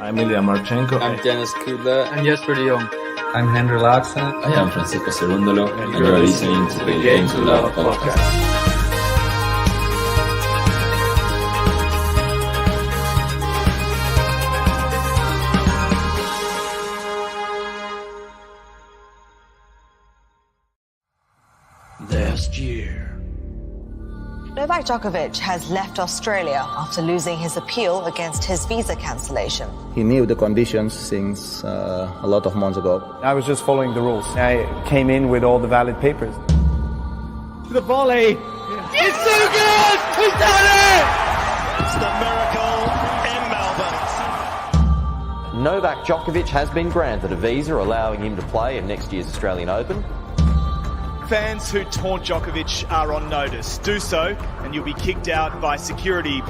I'm Ilya Marchenko. I'm Dennis Kudla. I'm Jesper de Jong. I'm Henry Laaksen. I am Francisco Cerundolo, and you are listening to the Game to Love podcast. Last year, Novak Djokovic has left Australia after losing his appeal against his visa cancellation. He knew the conditions since a lot of months ago. I was just following the rules. I came in with all the valid papers. The volley! It's so good! He's done it! It's the miracle in Melbourne. Novak Djokovic has been granted a visa allowing him to play in next year's Australian Open. Fans who taunt Djokovic are on notice. Do so and you'll be kicked out by security.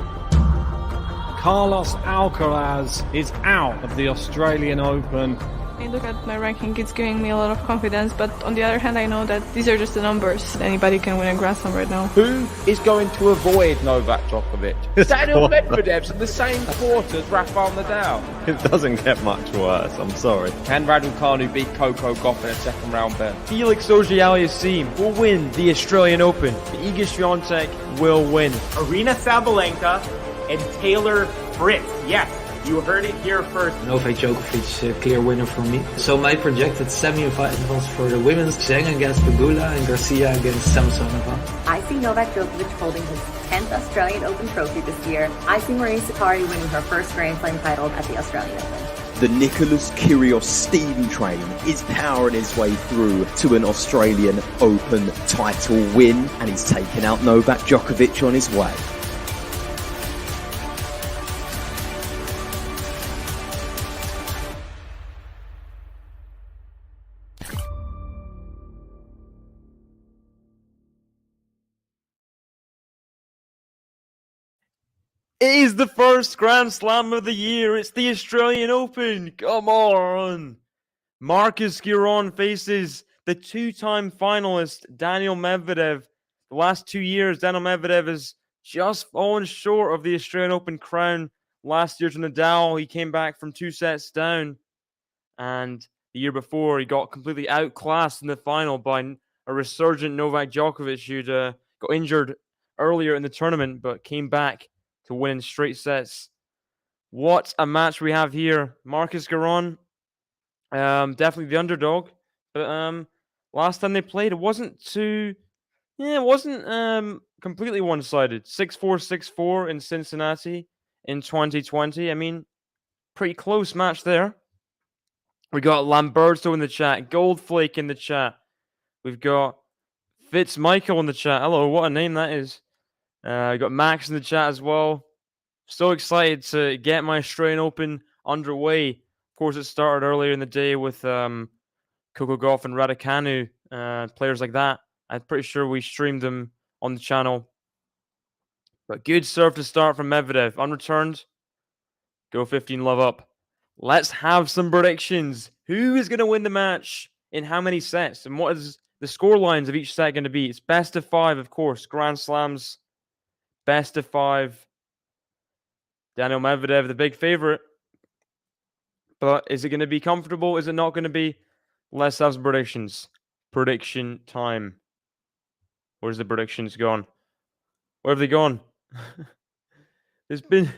Carlos Alcaraz is out of the Australian Open. I look at my ranking, it's giving me a lot of confidence, but on the other hand I know that these are just the numbers. Anybody can win a Grand Slam right now. Who is going to avoid Novak Djokovic? Daniil MEDVEDEV's in the same court as Rafael Nadal. It doesn't get much worse, I'm sorry. Can Raducanu beat Coco Gauff in a second round bet? Felix Auger-Aliassime will win the Australian Open. Iga Swiatek will win. Aryna Sabalenka and Taylor Fritz. Yes, you heard it here first. Novak Djokovic, clear winner for me. So my projected semi-finals for the women's, Zheng against Pegula and Garcia against Samsonova. I see Novak Djokovic holding his 10th Australian Open trophy this year. I see Maria Sakkari winning her first Grand Slam title at the Australian Open. The Nicholas Kyrgios steam train is powering its way through to an Australian Open title win, and he's taken out Novak Djokovic on his way. It is the first Grand Slam of the year. It's the Australian Open. Come on. Marcus Giron faces the two-time finalist Daniil Medvedev. The last 2 years, Daniil Medvedev has just fallen short of the Australian Open crown. Last year to Nadal, he came back from 2 sets down. And the year before, he got completely outclassed in the final by a resurgent Novak Djokovic, who'd got injured earlier in the tournament, but came back to win in straight sets. What a match we have here. Marcus Giron, definitely the underdog. But last time they played, it wasn't completely one-sided. 6-4, 6-4 in Cincinnati in 2020. I mean, pretty close match there. We got Lamberto in the chat, Goldflake in the chat. We've got Fitzmichael in the chat. Hello, what a name that is. We got Max in the chat as well. So excited to get my Australian Open underway. Of course, it started earlier in the day with Coco Gauff and Raducanu, players like that. I'm pretty sure we streamed them on the channel. But good serve to start from Medvedev. Unreturned. Go 15 love up. Let's have some predictions. Who is going to win the match in how many sets? And what is the score lines of each set going to be? It's best of 5, of course. Grand Slams. Best of 5. Daniil Medvedev, the big favorite. But is it going to be comfortable? Is it not going to be? Let's have some predictions. Prediction time. Where's the predictions gone? Where have they gone? There's been...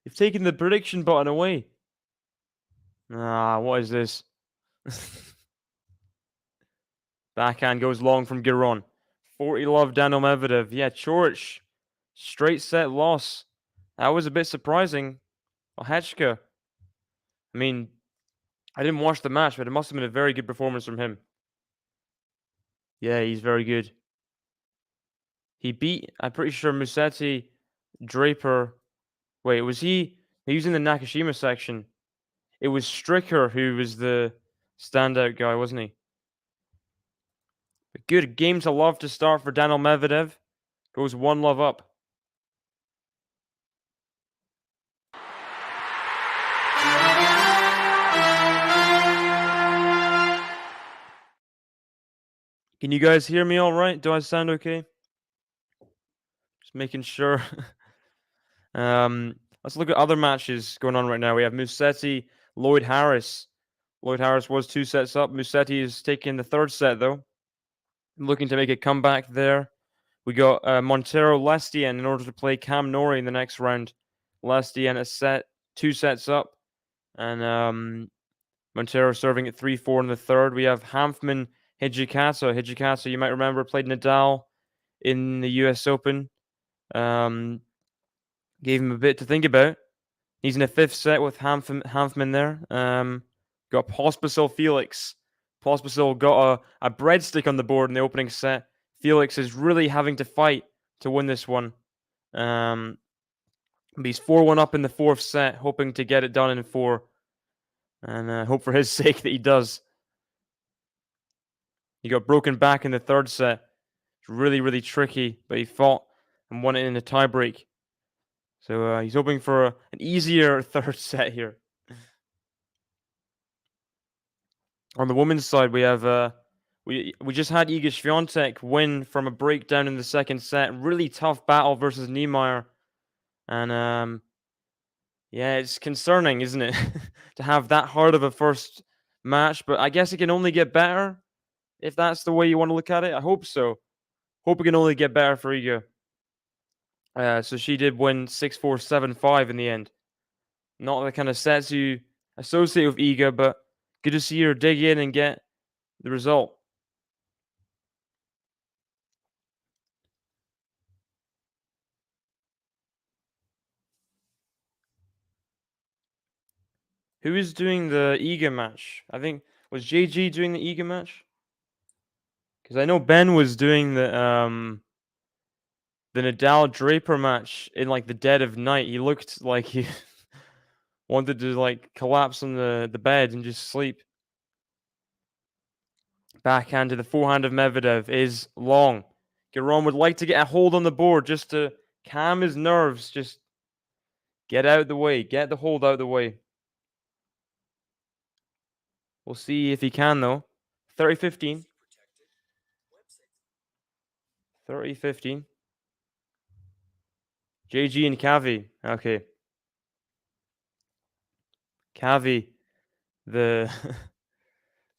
You've taken the prediction button away. What is this? Backhand goes long from Giron. 40 love Daniil Medvedev. Yeah, Coric. Straight set loss. That was a bit surprising. Hechka. I mean, I didn't watch the match, but it must have been a very good performance from him. Yeah, he's very good. He beat, I'm pretty sure, Musetti, Draper. Wait, was he? He was in the Nakashima section. It was Stricker who was the standout guy, wasn't he? A good game to love to start for Daniil Medvedev. Goes 1 love up. Can you guys hear me all right? Do I sound okay? Just making sure. Let's look at other matches going on right now. We have Musetti, Lloyd Harris. Lloyd Harris was 2 sets up. Musetti is taking the 3rd set, though. Looking to make a comeback there. We got Montero Lestien in order to play Cam Norrie in the next round. Lestien a 2 sets up. And Montero serving at 3-4 in the 3rd. We have Hanfman Hijikata. Hijikata, you might remember, played Nadal in the US Open. Gave him a bit to think about. He's in a 5th set with Hanfman there. Got Pospisil Felix. Pospisil got a breadstick on the board in the opening set. Felix is really having to fight to win this one. But he's 4-1 up in the 4th set, hoping to get it done in 4. And hope for his sake that he does. He got broken back in the 3rd set. It's really, really tricky, but he fought and won it in a tiebreak. So he's hoping for an easier 3rd set here. On the women's side, we have we just had Iga Swiatek win from a breakdown in the 2nd set. Really tough battle versus Niemeyer, and yeah, it's concerning, isn't it, to have that hard of a first match? But I guess it can only get better if that's the way you want to look at it. I hope so. Hope it can only get better for Iga. So she did win 6-4, 7-5 in the end. Not the kind of sets you associate with Iga, but good to see her dig in and get the result. Who is doing the Iga match? I think, was JG doing the Iga match? Because I know Ben was doing the Nadal Draper match in like the dead of night. He looked like he wanted to like collapse on the bed and just sleep. Backhand to the forehand of Medvedev is long. Giron would like to get a hold on the board just to calm his nerves. Just get out of the way. Get the hold out of the way. We'll see if he can, though. 30-15. 30-15. JG and Kavi. Okay. Kavi, the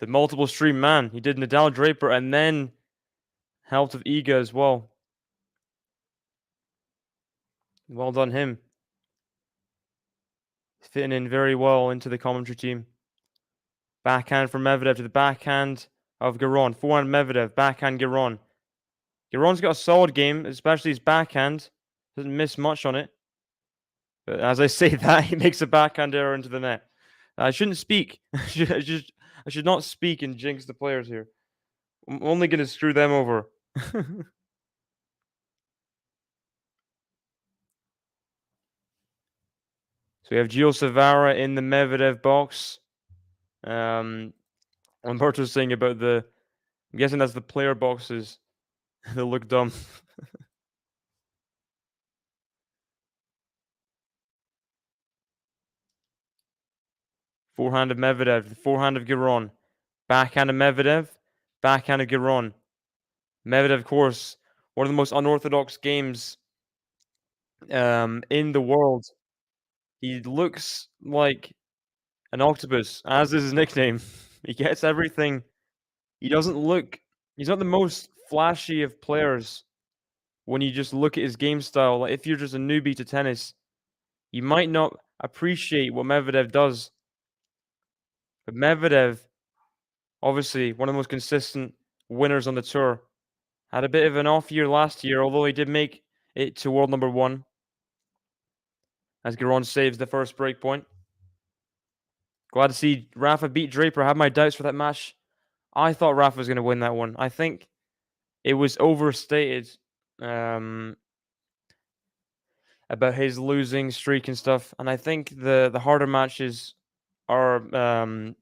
the multiple stream man. He did Nadal Draper and then helped with Iga as well. Well done him. He's fitting in very well into the commentary team. Backhand from Medvedev to the backhand of Giron. Forehand Medvedev, backhand Giron. Giron's got a solid game, especially his backhand. Doesn't miss much on it. But as I say that, he makes a backhand error into the net. I shouldn't speak. I should not speak and jinx the players here. I'm only going to screw them over. So we have Gio Savara in the Medvedev box. Umberto's saying about the... I'm guessing that's the player boxes. They look dumb. Forehand of Medvedev. Forehand of Giron. Backhand of Medvedev. Backhand of Giron. Medvedev, of course, one of the most unorthodox games in the world. He looks like an octopus, as is his nickname. He gets everything. He doesn't look... He's not the most flashy of players when you just look at his game style. Like, if you're just a newbie to tennis, you might not appreciate what Medvedev does. But Medvedev, obviously, one of the most consistent winners on the tour. Had a bit of an off year last year, although he did make it to world number 1. As Giron saves the first break point. Glad to see Rafa beat Draper. I had my doubts for that match. I thought Rafa was going to win that one. I think it was overstated about his losing streak and stuff. And I think the harder matches are to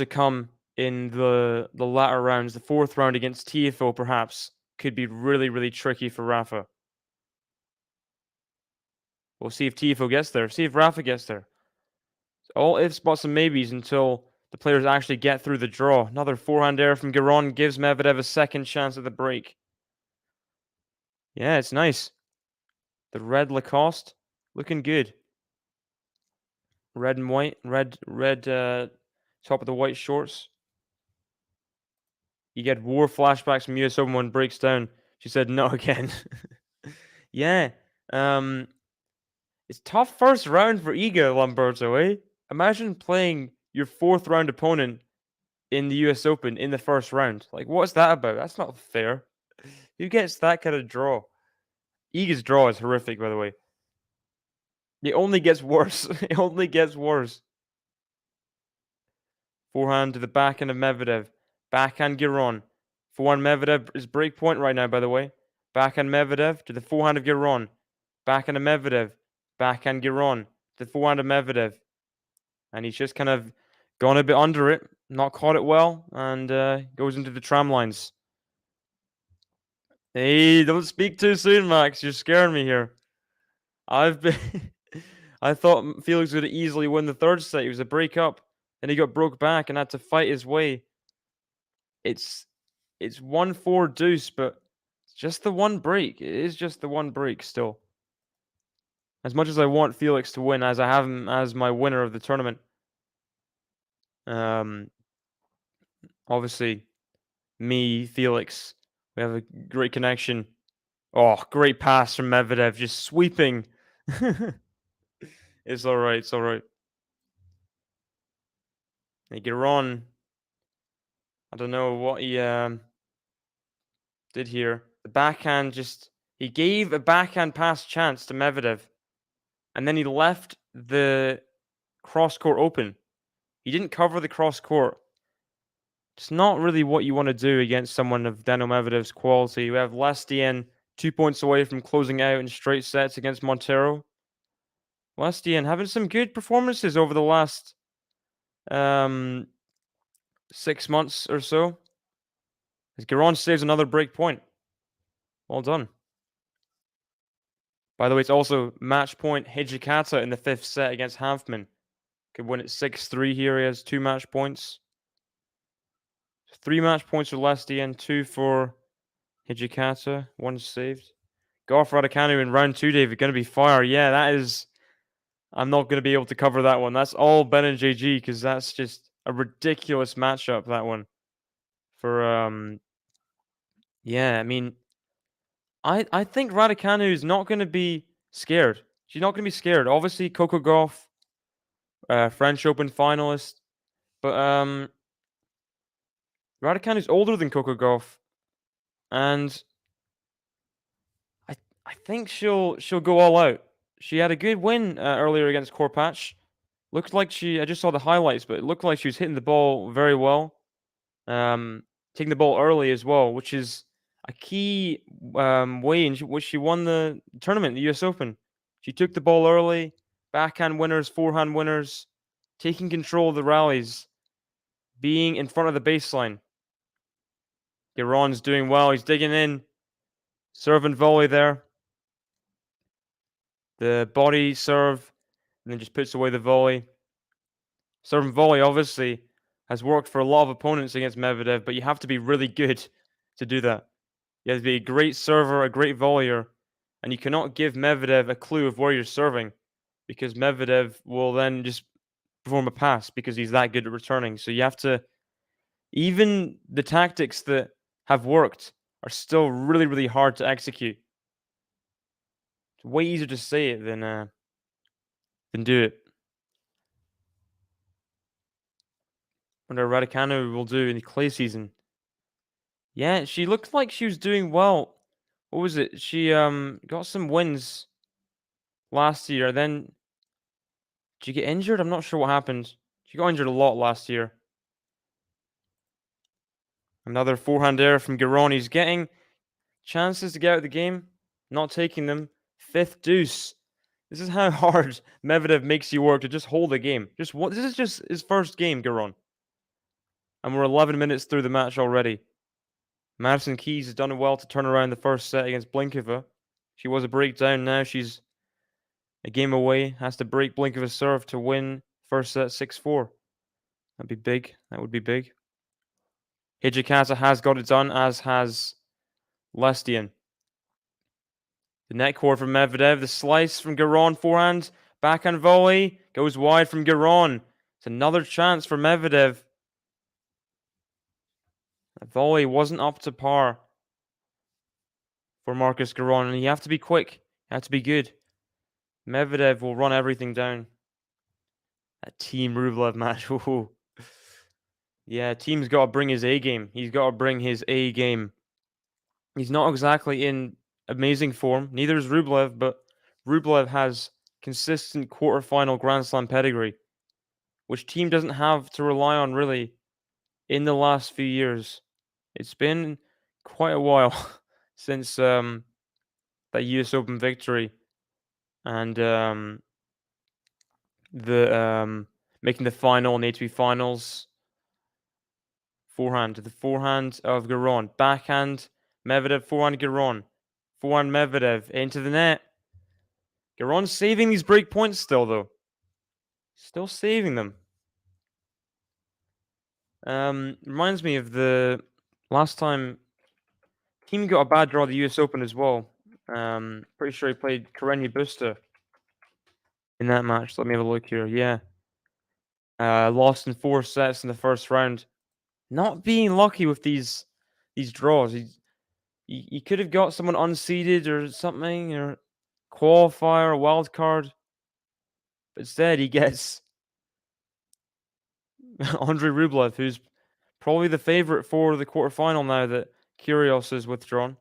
come in the latter rounds. The 4th round against Tiafoe perhaps could be really, really tricky for Rafa. We'll see if Tiafoe gets there. See if Rafa gets there. All ifs, buts, and maybes until the players actually get through the draw. Another forehand error from Giron gives Medvedev a second chance at the break. Yeah, it's nice. The red Lacoste looking good. Red and white. Red top of the white shorts. You get war flashbacks from US Open when breaks down. She said no again. Yeah. It's tough first round for Iga, Lamberto, eh? Imagine playing your 4th round opponent in the US Open in the first round. Like, what's that about? That's not fair. Who gets that kind of draw? Iga's draw is horrific, by the way. It only gets worse. It only gets worse. Forehand to the backhand of Medvedev. Backhand Giron. Forehand Medvedev is break point right now, by the way. Backhand Medvedev to the forehand of Giron. Backhand of Medvedev. Backhand Giron to the forehand of Medvedev. And he's just kind of gone a bit under it, not caught it well, and goes into the tram lines. Hey, don't speak too soon, Max. You're scaring me here. I thought Felix would easily win the 3rd set. He was a break up, and he got broke back and had to fight his way. It's 1-4 deuce, but it's just the one break. It is just the one break still. As much as I want Felix to win, as I have him as my winner of the tournament. Obviously, me, Felix, we have a great connection. Oh, great pass from Medvedev, just sweeping. It's all right. It's all right. Hey, Giron. I don't know what he did here. The backhand just... He gave a backhand pass chance to Medvedev. And then he left the cross-court open. He didn't cover the cross-court. It's not really what you want to do against someone of Daniil Medvedev's quality. We have Lestien 2 points away from closing out in straight sets against Montero. Lestien having some good performances over the last 6 months or so. As Giron saves another break point. Well done. By the way, it's also match point Hijikata in the 5th set against Hanfman. Could win it 6-3 here. He has 2 match points. 3 match points for Lestienne, 2 for Hijikata, 1 saved. Garth Raducanu in round 2, David, going to be fire. Yeah, that is... I'm not going to be able to cover that one. That's all Ben and JG, because that's just a ridiculous matchup, that one. For, yeah, I mean... I think Raducanu is not going to be scared. She's not going to be scared. Obviously, Coco Gauff, French Open finalist. But Raducanu's older than Coco Gauff. And I think she'll go all out. She had a good win earlier against Korpatch. Looked like I just saw the highlights, but it looked like she was hitting the ball very well. Taking the ball early as well, which is a key way in which she won the tournament, the US Open. She took the ball early, backhand winners, forehand winners, taking control of the rallies, being in front of the baseline. Giron's doing well. He's digging in. Serve and volley there. The body serve, and then just puts away the volley. Serve and volley, obviously, has worked for a lot of opponents against Medvedev, but you have to be really good to do that. You have to be a great server, a great volleyer, and you cannot give Medvedev a clue of where you're serving, because Medvedev will then just perform a pass because he's that good at returning. So you have to... Even the tactics that have worked are still really, really hard to execute. It's way easier to say it than do it. Wonder what Raducanu will do in the clay season. Yeah, she looked like she was doing well. What was it? She got some wins last year. Then did she get injured? I'm not sure what happened. She got injured a lot last year. Another forehand error from Giron. He's getting chances to get out of the game, not taking them. 5th deuce. This is how hard Medvedev makes you work to just hold a game. This is just his first game, Giron. And we're 11 minutes through the match already. Madison Keys has done well to turn around the first set against Blinkova. She was a breakdown. Now she's a game away. Has to break Blinkova's serve to win first set 6-4. That'd be big. That would be big. Hijikata has got it done, as has Lestienne. The net cord from Medvedev. The slice from Giron. Forehand. Backhand volley. Goes wide from Giron. It's another chance for Medvedev. That volley wasn't up to par for Marcus Giron, and you have to be quick. You have to be good. Medvedev will run everything down. That Team Rublev match. Ooh. Yeah, Team's got to bring his A game. He's got to bring his A game. He's not exactly in amazing form. Neither is Rublev, but Rublev has consistent quarterfinal Grand Slam pedigree, which Team doesn't have to rely on really in the last few years. It's been quite a while since that US Open victory and the making the final in ATP finals. Forehand to the forehand of Giron. Backhand Medvedev, forehand Giron. Forehand Medvedev into the net. Giron's saving these break points still, though. Still saving them. Reminds me of the last time Team got a bad draw at the US Open as well. Pretty sure he played Karenia Busta in that match. Let me have a look here. Yeah. Lost in 4 sets in the first round. Not being lucky with these draws. He could have got someone unseeded or something, or qualifier, a wild card. But instead, he gets Andrei Rublev, who's probably the favorite for the quarterfinal now that Kyrgios is withdrawn.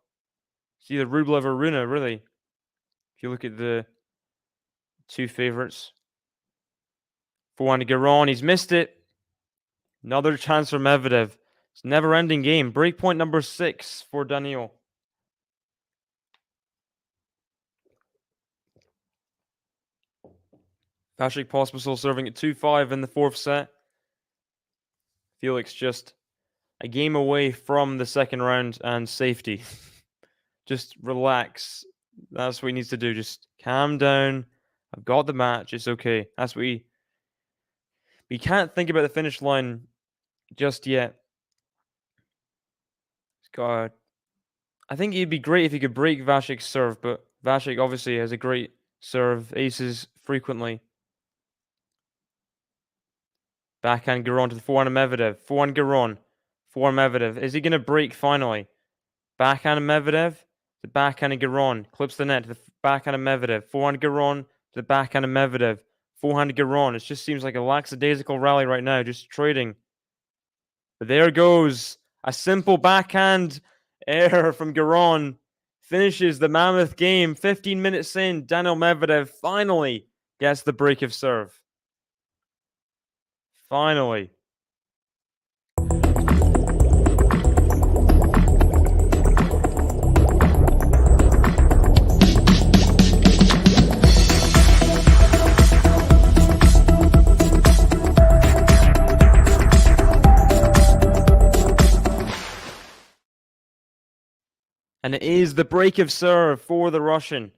It's either Rublev or Rune, really. If you look at the 2 favorites. Forehand to Giron, he's missed it. Another chance for Medvedev. It's a never-ending game. Breakpoint number 6 for Daniil. Patrick Pospisil serving at 2-5 in the 4th set. Felix just a game away from the second round and safety. Just relax. That's what he needs to do. Just calm down. I've got the match. It's okay. That's what we can't think about the finish line just yet. God, I think it'd be great if he could break Vashik's serve, but Vasik obviously has a great serve, aces frequently. Backhand Giron to the forehand of Medvedev. Forehand Giron. Forehand Medvedev. Is he going to break finally? Backhand of Medvedev. The backhand of Giron. Clips the net to the backhand of Medvedev. Forehand Giron to the backhand of Medvedev. Forehand Giron. It just seems like a lackadaisical rally right now, just trading. But there goes a simple backhand error from Giron. Finishes the mammoth game. 15 minutes in, Daniil Medvedev finally gets the break of serve. Finally. And it is the break of serve for the Russian.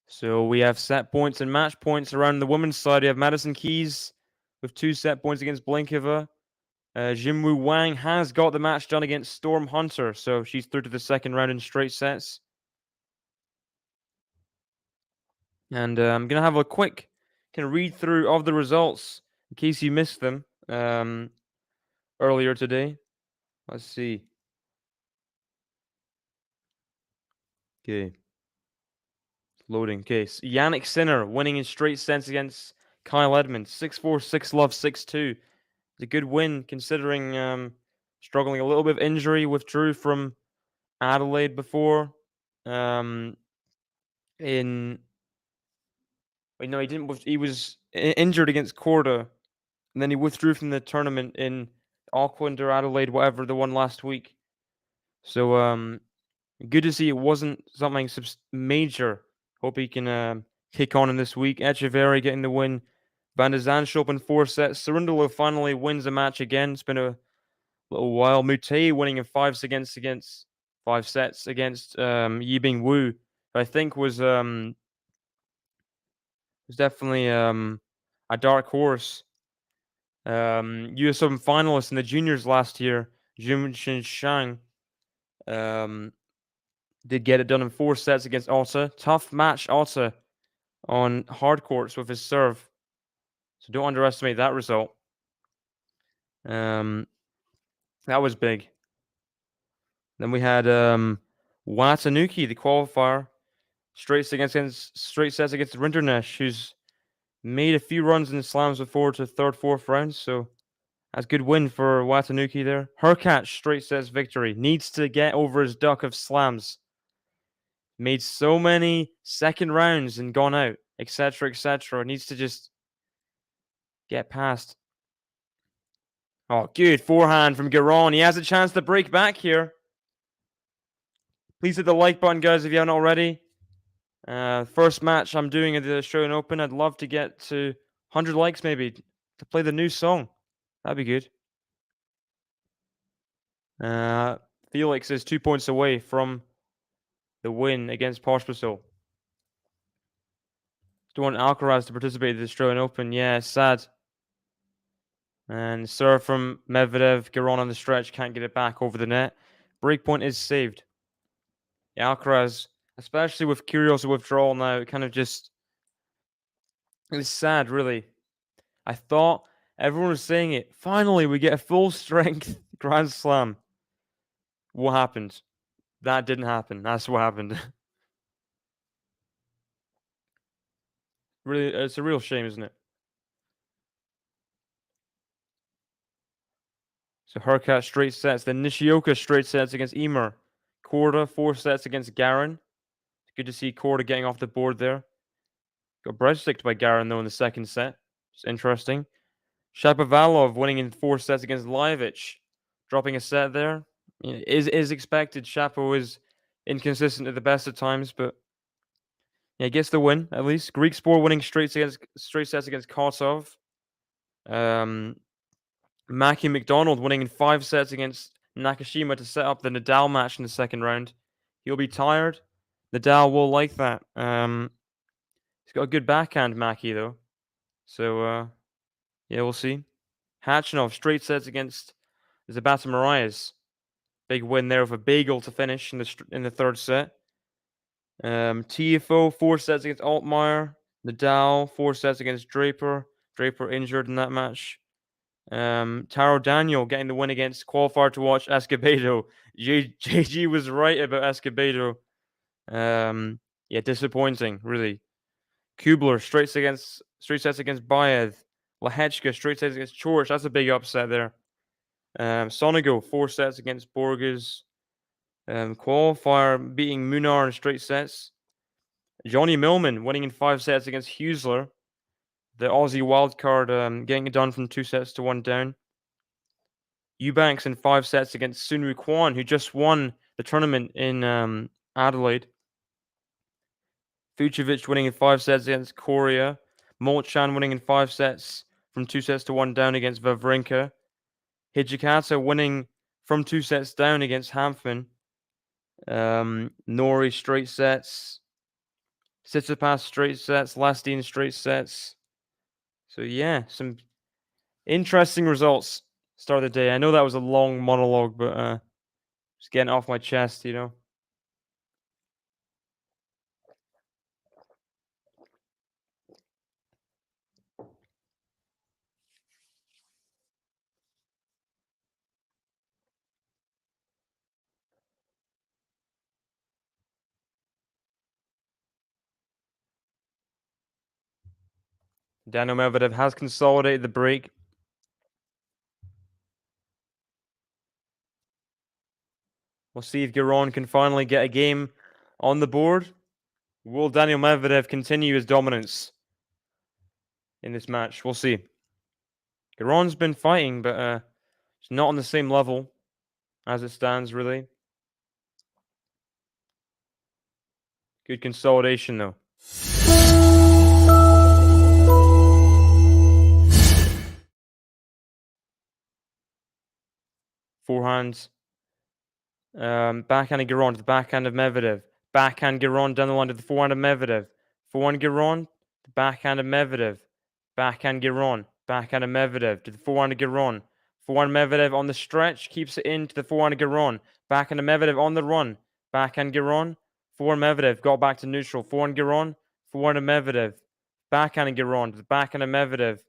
So we have set points and match points around the women's side. We have Madison Keys with 2 set points against Blinkova. Jinwoo Wang has got the match done against Storm Hunter, so she's through to the second round in straight sets. And I'm going to have a quick read through of the results in case you missed them earlier today. Let's see. Okay. Loading case. Yannick Sinner winning in straight sets against Kyle Edmonds. 6-4, 6-love, 6-2. It's a good win considering struggling a little bit of injury. Withdrew from Adelaide before. Wait, no, he didn't. He was injured against Korda, and then he withdrew from the tournament in Auckland or Adelaide, whatever, the one last week. So, good to see it wasn't something major. Hope he can kick on in this week. Echeverry getting the win. Van de Zandschulp in 4 sets. Cerundolo finally wins the match again. It's been a little while. Mute winning in 5 sets against Yibing Wu, who I think was definitely a dark horse. US Open finalist in the juniors last year, Jun Shang, did get it done in 4 sets against Otta. Tough match, Otta, on hard courts with his serve. So don't underestimate that result. That was big. Then we had Watanuki, the qualifier, straight sets against Rinderknecht, who's made a few runs in the slams before to third, fourth rounds. So that's a good win for Watanuki there. Hurkacz straight sets victory. Needs to get over his duck of slams. Made so many second rounds and gone out, etc., etc. Needs to just get past. Oh, good forehand from Giron. He has a chance to break back here. Please hit the like button, guys, if you haven't already. First match I'm doing at the Australian Open. I'd love to get to 100 likes maybe to play the new song. That'd be good. Felix is 2 points away from the win against Pospisil. Don't want Alcaraz to participate in the Australian Open. Yeah, sad. And serve from Medvedev. Giron on the stretch. Can't get it back over the net. Breakpoint is saved. Yeah, Alcaraz, especially with Kyrgios' withdrawal now, it kind of just... It's sad, really. I thought everyone was saying it. Finally, we get a full-strength Grand Slam. What happened? That didn't happen. That's what happened. Really, it's a real shame, isn't it? So Hurkacz straight sets. Then Nishioka straight sets against Emer. Korda 4 sets against Giron. It's good to see Korda getting off the board there. Got breadsticked by Giron though in the second set. It's interesting. Shapovalov winning in 4 sets against Lajovic. Dropping a set there. Is expected. Shapo is inconsistent at the best of times, but yeah, gets the win at least. Greek Sport winning straight sets against Kotov. Mackie McDonald winning in 5 sets against Nakashima to set up the Nadal match in the second round. He'll be tired. Nadal will like that. He's got a good backhand, Mackie, though. So, yeah, we'll see. Hachinov, straight sets against Zabata Marias. Big win there with a bagel to finish in the third set. TFO, 4 sets against Altmaier. Nadal, 4 sets against Draper. Draper injured in that match. Taro Daniel getting the win against qualifier to watch Escobedo. JG was right about Escobedo. Yeah, disappointing, really. Kubler, straight sets against Baez. Lehechka, straight sets against Chorich. That's a big upset there. Sonigo, 4 sets against Borges. Qualifier beating Munar in straight sets. Johnny Millman winning in 5 sets against Husler. The Aussie wildcard getting it done from 2 sets to 1 down. Eubanks in 5 sets against Sunwoo Kwon, who just won the tournament in Adelaide. Vucevic winning in 5 sets against Korea. Molchan winning in 5 sets from 2 sets to 1 down against Wawrinka. Hijikata winning from 2 sets down against Hanfman. Nori straight sets. Tsitsipas straight sets. Lastin straight sets. So yeah, some interesting results start of the day. I know that was a long monologue, but just getting it off my chest, you know. Daniil Medvedev has consolidated the break. We'll see if Giron can finally get a game on the board. Will Daniil Medvedev continue his dominance in this match? We'll see. Giron's been fighting, but it's not on the same level as it stands, really. Good consolidation, though. Forehands. Backhand of Giron to the backhand of Medvedev. Backhand Giron down the line to the forehand of Medvedev. Forehand Giron, the backhand of Medvedev. Backhand Giron, backhand of Medvedev to the forehand of Giron. Forehand Medvedev on the stretch, keeps it in to the forehand of Giron. Backhand of Medvedev on the run. Backhand Giron, forehand Medvedev, got back to neutral. Forehand Giron, forehand of Medvedev. Backhand of Giron to the backhand of Medvedev.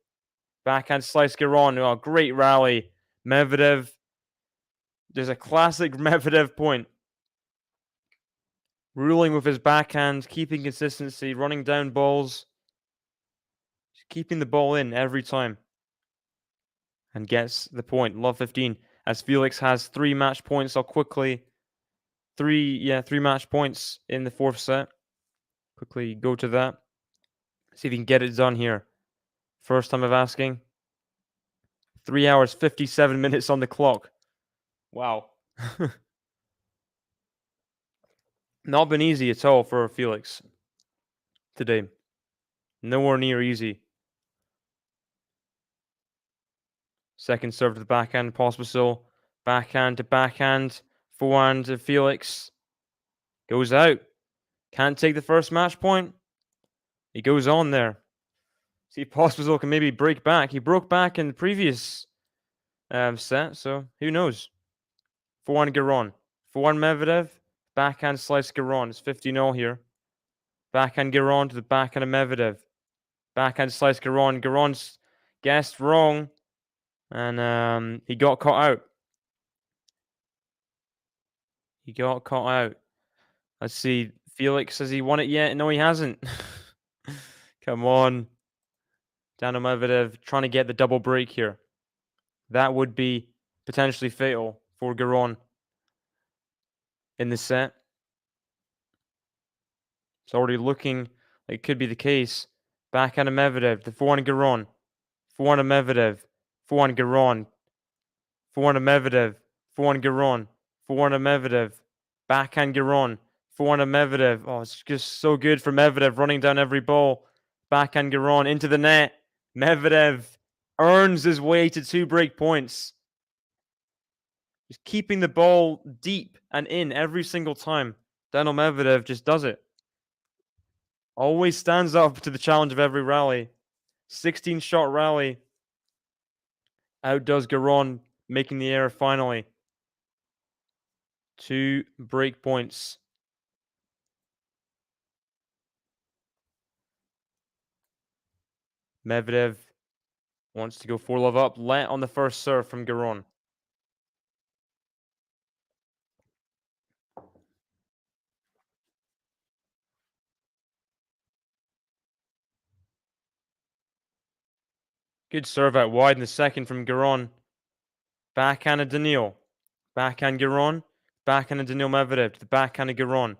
Backhand slice Giron. Oh, great rally. Medvedev. There's a classic Medvedev point. Ruling with his backhand, keeping consistency, running down balls. Just keeping the ball in every time. And gets the point. Love 15. As Felix has 3 match points, I'll quickly... 3 match points in the 4th set. Quickly go to that. See if he can get it done here. First time of asking. 3 hours, 57 minutes on the clock. Wow. Not been easy at all for Felix today. Nowhere near easy. Second serve to the backhand, Pospisil. Backhand to backhand. Forehand to Felix. Goes out. Can't take the first match point. He goes on there. See if Pospisil can maybe break back. He broke back in the previous set, so who knows? Forehand Giron. Forehand Medvedev. Backhand slice Giron. It's 50-0 here. Backhand Giron to the backhand of Medvedev. Backhand slice Giron. Giron's guessed wrong. And he got caught out. He got caught out. Let's see. Felix, has he won it yet? No, he hasn't. Come on. Daniil Medvedev trying to get the double break here. That would be potentially fatal for Giron in the set. It's already looking like it could be the case. Backhand of Medvedev. The forehand of Giron. Forehand of Medvedev. Forehand Giron. Forehand of Medvedev. Forehand Giron. Forehand of Medvedev. Backhand Giron. Forehand of Medvedev. Oh, it's just so good for Medvedev running down every ball. Backhand Giron into the net. Medvedev earns his way to 2 break points. Just keeping the ball deep and in every single time. Daniil Medvedev just does it. Always stands up to the challenge of every rally. 16-shot rally. Outdoes Giron, making the error finally. 2 break points. Medvedev wants to go 4-love up. Let on the first serve from Giron. Good serve out wide in the second from Giron. Backhand of Daniil. Backhand Giron. Backhand of Daniil Medvedev to the backhand of Giron.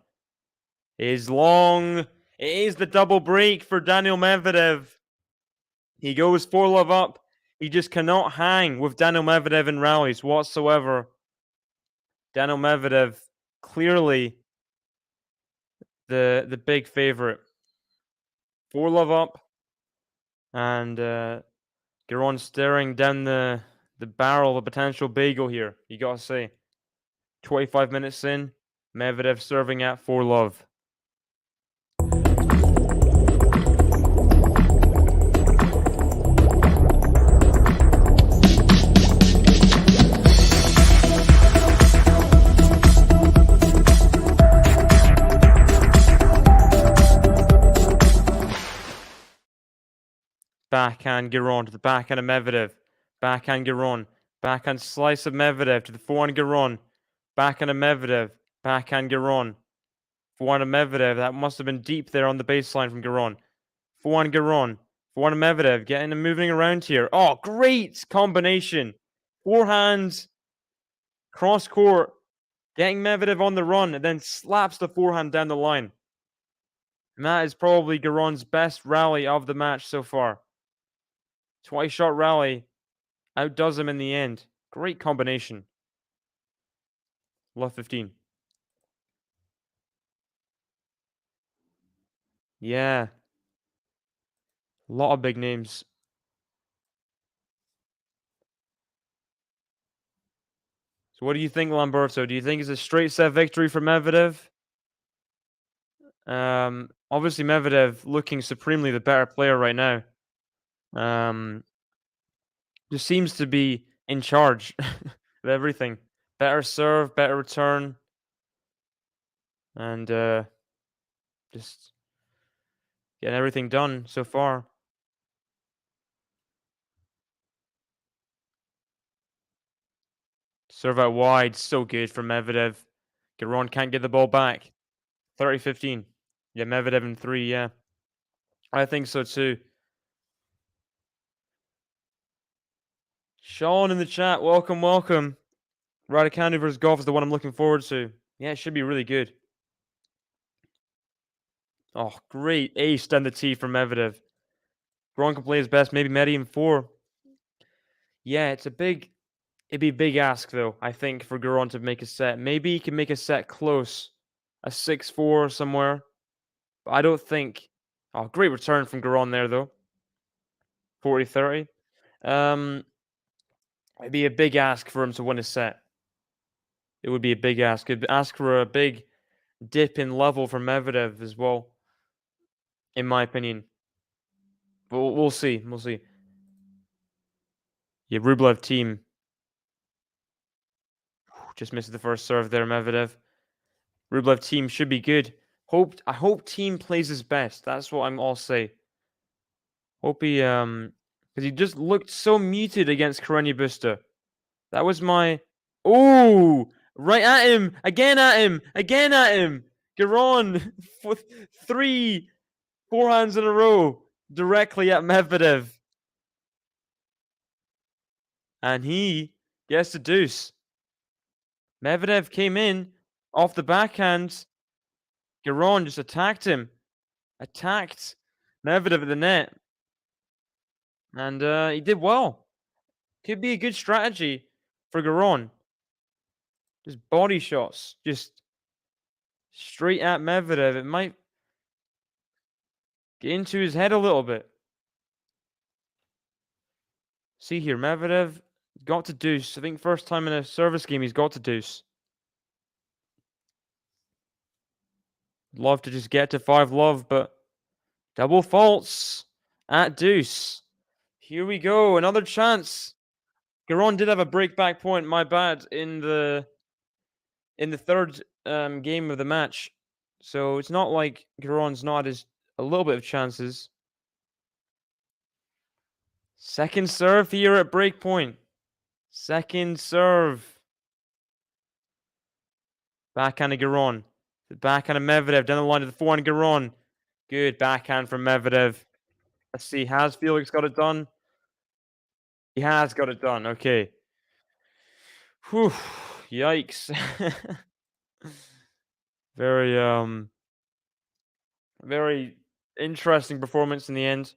Is long. It is the double break for Daniil Medvedev. He goes 4-love up. He just cannot hang with Daniil Medvedev in rallies whatsoever. Daniil Medvedev clearly the big favorite. 4-love up. And Giron staring down the barrel of a potential bagel here, you gotta say. 25 minutes in, Medvedev serving at 4-love. Backhand Giron to the backhand of Medvedev. Backhand Giron. Backhand slice of Medvedev to the forehand Giron. Backhand of Medvedev. Backhand Giron. Forehand of Medvedev. That must have been deep there on the baseline from Giron. Forehand Giron. Forehand of Medvedev. Getting and moving around here. Oh, great combination. Forehand. Cross court. Getting Medvedev on the run and then slaps the forehand down the line. And that is probably Giron's best rally of the match so far. Twice-shot rally. Outdoes him in the end. Great combination. Love 15. Yeah. A lot of big names. So what do you think, Lamberto? Do you think it's a straight set victory for Medvedev? Obviously Medvedev looking supremely the better player right now. Just seems to be in charge of everything. Better serve, better return. And just getting everything done so far. Serve out wide, so good for Medvedev. Giron can't get the ball back. 30-15. Yeah, Medvedev in 3, yeah. I think so too. Sean in the chat, welcome, welcome. Raducanu versus Golf is the one I'm looking forward to. Yeah, it should be really good. Oh, great ace down the tee from Medvedev. Giron can play his best, maybe Medi in 4. Yeah, it'd be a big ask though, I think, for Giron to make a set. Maybe he can make a set close. A 6-4 somewhere. But I don't think... Oh, great return from Giron there though. 40-30. It'd be a big ask for him to win a set. It would be a big ask. It'd ask for a big dip in level from Medvedev as well, in my opinion. But we'll see. We'll see. Yeah, Rublev team. Just missed the first serve there, Medvedev. Rublev team should be good. I hope team plays his best. That's what I'm all say. Hope he because he just looked so muted against Karenia Busta. That was my oh, right at him, again at him, again at him. Giron with 3 forehands in a row directly at Medvedev. And he gets the deuce. Medvedev came in off the backhand. Giron just attacked him. Attacked Medvedev at the net. And he did well. Could be a good strategy for Giron. Just body shots. Just straight at Medvedev. It might get into his head a little bit. See here, Medvedev got to deuce. I think first time in a service game he's got to deuce. Love to just get to 5 love, but double faults at deuce. Here we go, another chance. Giron did have a break back point, my bad, in the third game of the match. So it's not like Giron's not as a little bit of chances. Second serve here at break point. Second serve. Backhand of Giron. The backhand of Medvedev down the line to the forehand of Giron. Good backhand from Medvedev. Let's see, has Felix got it done? He has got it done. Okay. Whew. Yikes. Very interesting performance in the end.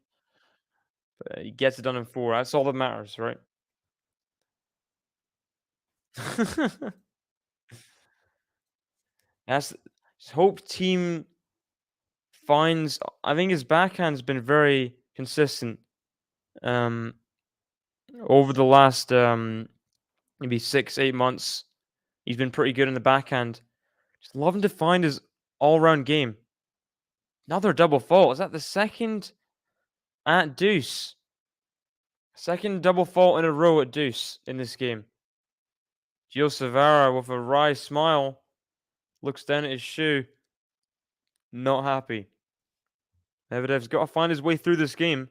But he gets it done in 4. That's all that matters, right? That's hope team finds. I think his backhand's been very consistent over the last maybe 6-8 months. He's been pretty good in the backhand. Just love him to find his all-round game. Another double fault. Is that the second at deuce? Second double fault in a row at deuce in this game. Gio Savara with a wry smile looks down at his shoe. Not happy. Medvedev's got to find his way through this game.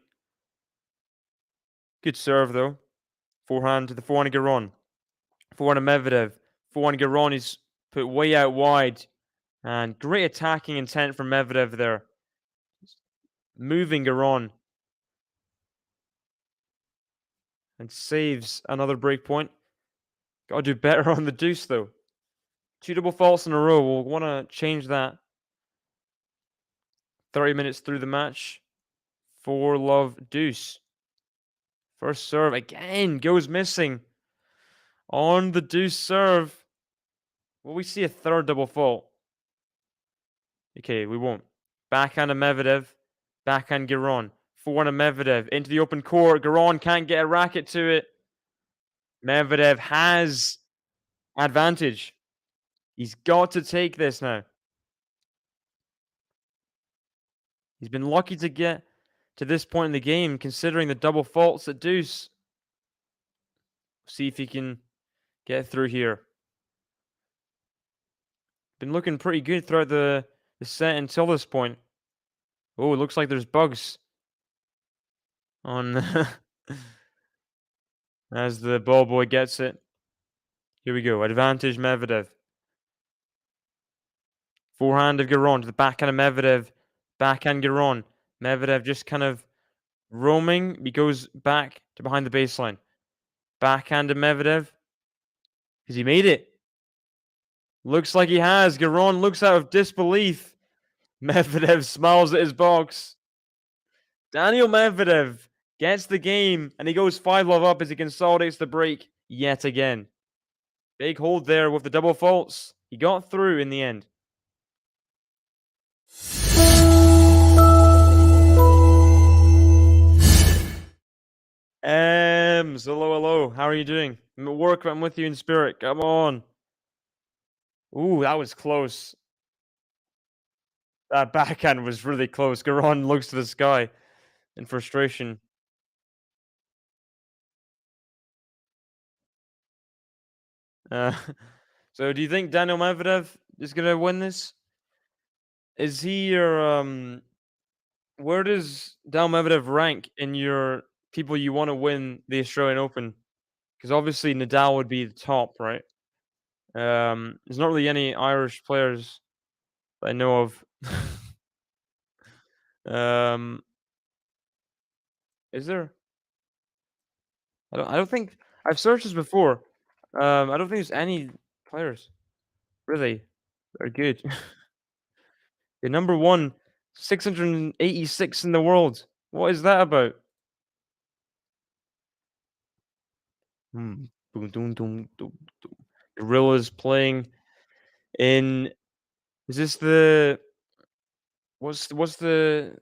Good serve, though. Forehand to the forehand of Giron. Forehand of Medvedev. Forehand of Giron is put way out wide. And great attacking intent from Medvedev there. Moving Giron. And saves another break point. Got to do better on the deuce, though. 2 double faults in a row. We'll want to change that. 30 minutes through the match. 4 love deuce. First serve again goes missing. On the deuce serve. Will we see a third double fault? Okay, we won't. Backhand of Medvedev. Backhand Giron. Forehand of Medvedev. Into the open court. Giron can't get a racket to it. Medvedev has advantage. He's got to take this now. He's been lucky to get to this point in the game, considering the double faults at deuce. See if he can get through here. Been looking pretty good throughout the set until this point. Oh, it looks like there's bugs on as the ball boy gets it. Here we go. Advantage Medvedev. Forehand of Giron to the backhand of Medvedev. Backhand Giron. Medvedev just kind of roaming. He goes back to behind the baseline. Backhand of Medvedev. Has he made it? Looks like he has. Giron looks out of disbelief. Medvedev smiles at his box. Daniil Medvedev gets the game, and he goes 5 love up as he consolidates the break yet again. Big hold there with the double faults. He got through in the end. Hello. How are you doing? I'm at work, but I'm with you in spirit. Come on. Ooh, that was close. That backhand was really close. Giron looks to the sky in frustration. So do you think Daniil Medvedev is going to win this? Is he your where does Daniil Medvedev rank in your people you want to win the Australian Open? Because obviously Nadal would be the top, right? There's not really any Irish players that I know of. Is there? I don't think I've searched this before. I don't think there's any players really that are good. The number one, 686 in the world. What is that about? Boom, doom, doom, doom, doom. Gorillas playing in. Is this the? What's the?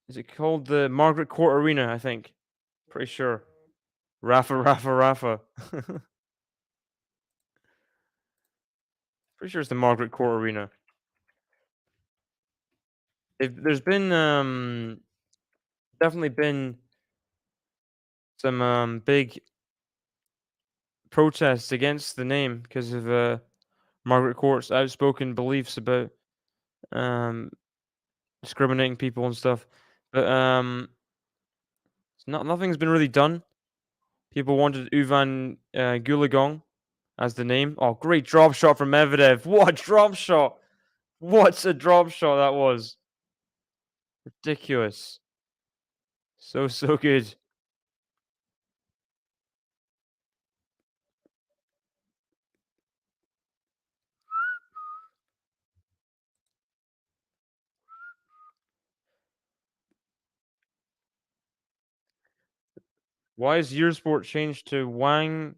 Is it called the Margaret Court Arena? I think. Pretty sure. Rafa. Pretty sure it's the Margaret Court Arena. There's been definitely been some big protests against the name because of Margaret Court's outspoken beliefs about discriminating people and stuff. But nothing's been really done. People wanted Uvan Gulagong as the name. Oh, great drop shot from Medvedev. What a drop shot. What a drop shot that was. Ridiculous. So good. Why is Eurosport changed to Wang?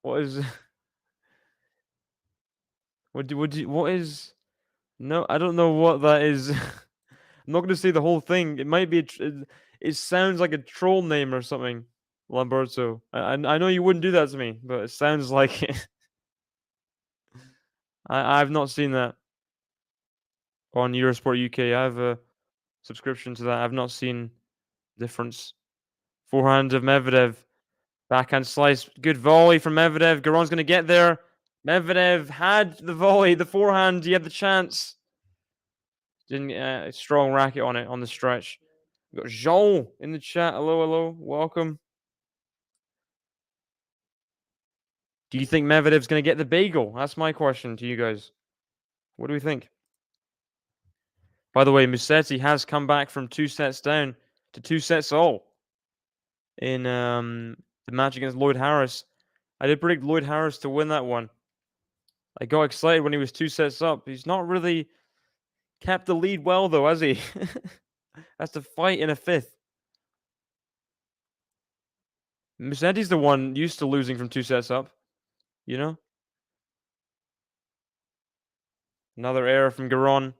What is what is no, I don't know what that is. I'm not going to say the whole thing. It might be it sounds like a troll name or something. Lamberto. I know you wouldn't do that to me, but it sounds like it. I've not seen that on Eurosport UK. I have a subscription to that. I've not seen difference. Forehand of Medvedev. Backhand slice. Good volley from Medvedev. Giron's going to get there. Medvedev had the volley, the forehand. He had the chance. Didn't get a strong racket on it on the stretch. We've got Jean in the chat. Hello. Welcome. Do you think Medvedev's going to get the bagel? That's my question to you guys. What do we think? By the way, Musetti has come back from 2 sets down to 2 sets all in the match against Lloyd Harris. I did predict Lloyd Harris to win that one. I got excited when he was 2 sets up. He's not really kept the lead well, though, has he? Has to fight in a 5th. Musetti's the one used to losing from 2 sets up. You know? Another error from Giron.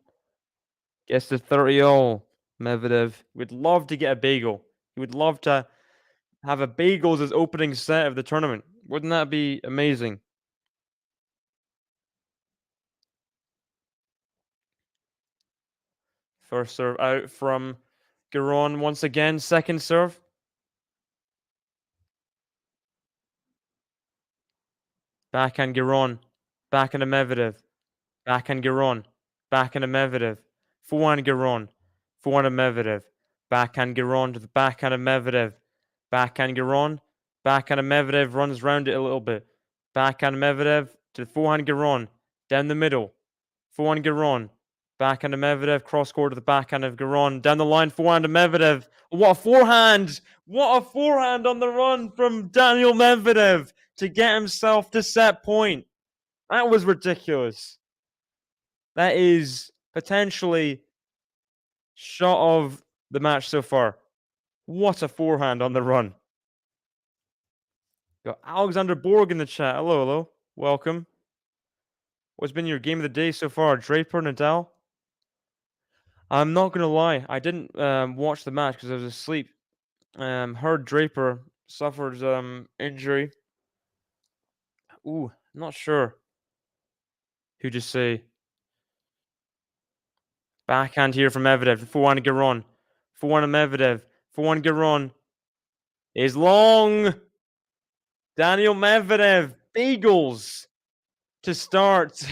Gets to 30-all. Medvedev would love to get a bagel. He would love to have a bagel as his opening set of the tournament. Wouldn't that be amazing? First serve out from Giron once again. Second serve. Backhand Giron. Backhand to Medvedev. Backhand Giron. Backhand to Medvedev. Forehand Giron. Forehand to Medvedev. Backhand Giron to the backhand of Medvedev. Backhand Giron. Backhand of Medvedev runs round it a little bit. Backhand Medvedev to the forehand Giron. Down the middle. Forehand Giron. Backhand of Medvedev. Cross court to the backhand of Giron. Down the line. Forehand of Medvedev. What a forehand! What a forehand on the run from Daniil Medvedev to get himself to set point. That was ridiculous. That is potentially shot of the match so far. What a forehand on the run. Got Alexander Borg in the chat. Hello. Welcome. What's been your game of the day so far? Draper, Nadal? I'm not going to lie. I didn't watch the match because I was asleep. Heard Draper suffered injury. Ooh, not sure who to say. Backhand here from Medvedev. Forehand Giron. Forehand Medvedev. Forehand Giron is long. Daniil Medvedev bagels to start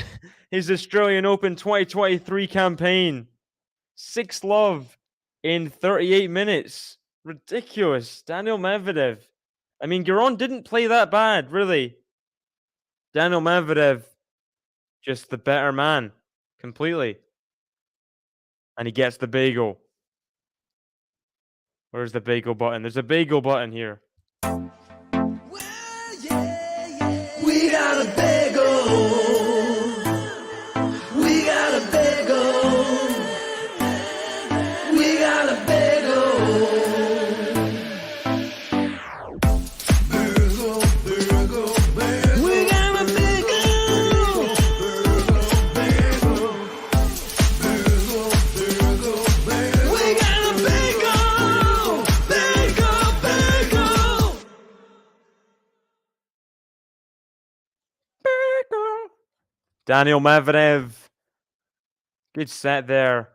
his Australian Open 2023 campaign. 6-love in 38 minutes. Ridiculous. Daniil Medvedev. I mean, Giron didn't play that bad, really. Daniil Medvedev, just the better man. Completely. And he gets the bagel. Where's the bagel button? There's a bagel button here. We got a bagel. We got a bagel. We got a bagel. Bagel, bagel, bagel. We got a bagel. Bagel, bagel, bagel. We got a bagel. Daniil Medvedev. Good set there.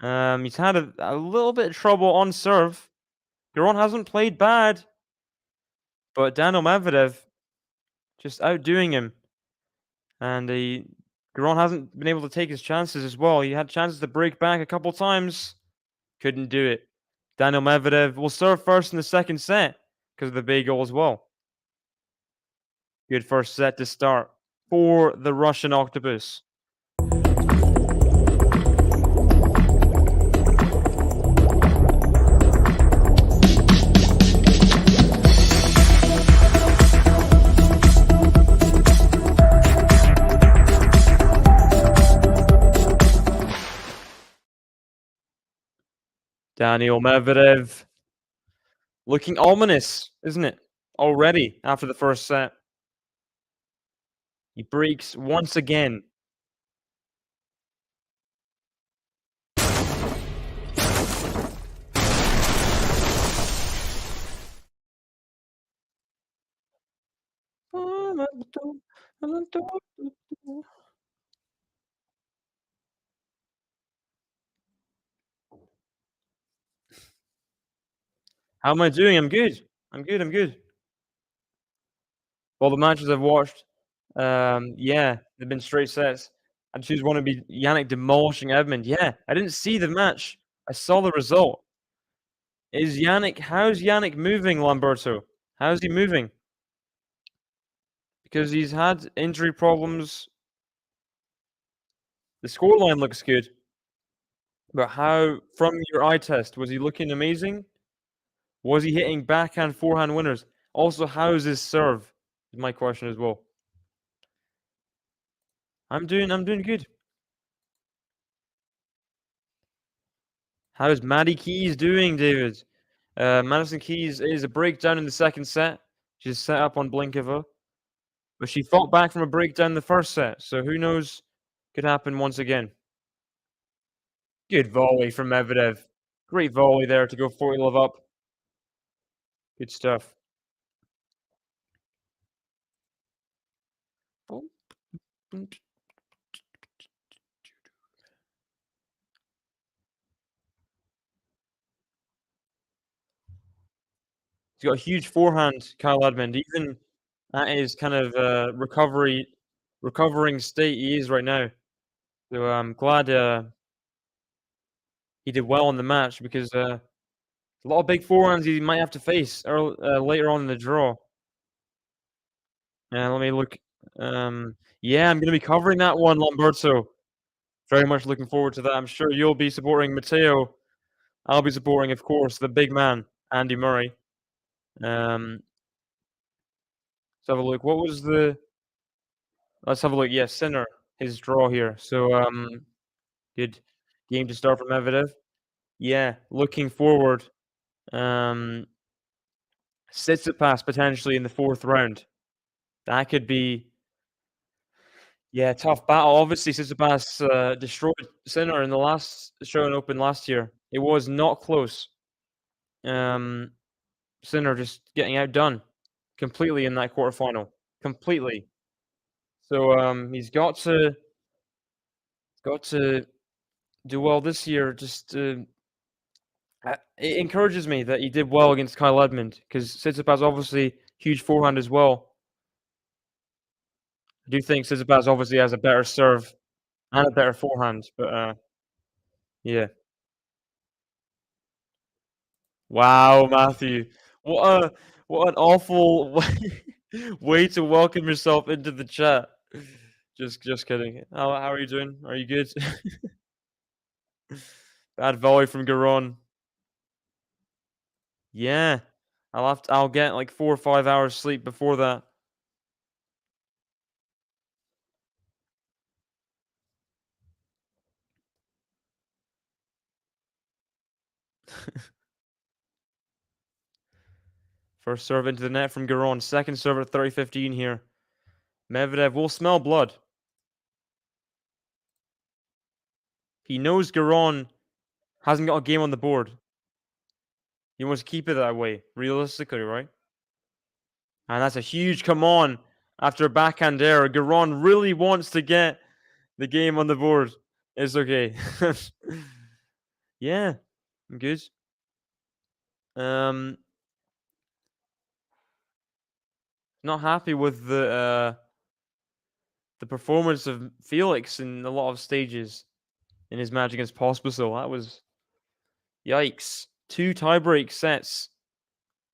He's had a little bit of trouble on serve. Giron hasn't played bad, but Daniil Medvedev just outdoing him. And Giron hasn't been able to take his chances as well. He had chances to break back a couple times. Couldn't do it. Daniil Medvedev will serve first in the second set because of the big goal as well. Good first set to start for the Russian Octopus. Daniil Medvedev looking ominous, isn't it? Already after the first set. He breaks once again. How am I doing? I'm good. I'm good. All the matches I've watched, yeah, they've been straight sets. I choose one to be Yannick demolishing Edmund. Yeah, I didn't see the match. I saw the result. How's Yannick moving, Lamberto? How's he moving? Because he's had injury problems. The scoreline looks good. But how, from your eye test, was he looking amazing? Was he hitting backhand, forehand winners? Also, how is his serve? Is my question as well. I'm doing good. How's Maddie Keys doing, David? Madison Keys is a breakdown in the second set. She's set up on Blinkova. But she fought back from a breakdown in the first set. So who knows? Could happen once again. Good volley from Medvedev. Great volley there to go 40 love up. Good stuff. He's got a huge forehand, Kyle Edmund. Even at his kind of recovering state he is right now. So I'm glad he did well in the match because a lot of big forehands he might have to face later on in the draw. Let me look. Yeah, I'm going to be covering that one, Lamberto. Very much looking forward to that. I'm sure you'll be supporting Matteo. I'll be supporting, of course, the big man, Andy Murray. Let's have a look. What was the... Let's have a look. Yeah, Sinner, his draw here. So, good game to start from Medvedev. Yeah, looking forward. Tsitsipas potentially in the fourth round. That could be... Yeah, tough battle. Obviously, Tsitsipas destroyed Sinner in the last Australian Open last year. It was not close. Sinner just getting outdone completely in that quarterfinal. Completely. So he's got to do well this year. Just it encourages me that he did well against Kyle Edmund because Tsitsipas obviously huge forehand as well. I do think Tsitsipas obviously has a better serve and a better forehand, but yeah. Wow, Matthew. What an awful way to welcome yourself into the chat. Just kidding. How are you doing? Are you good? Bad volley from Giron. Yeah. I'll get like 4 or 5 hours sleep before that. First serve into the net from Giron. Second serve at 30-15 here. Medvedev will smell blood. He knows Giron hasn't got a game on the board. He wants to keep it that way, realistically, right? And that's a huge come on. after a backhand error. Giron really wants to get the game on the board. It's okay. Yeah, good. Not happy with the performance of Felix in a lot of stages in his match against Pospisil. That was yikes. 2 tiebreak sets.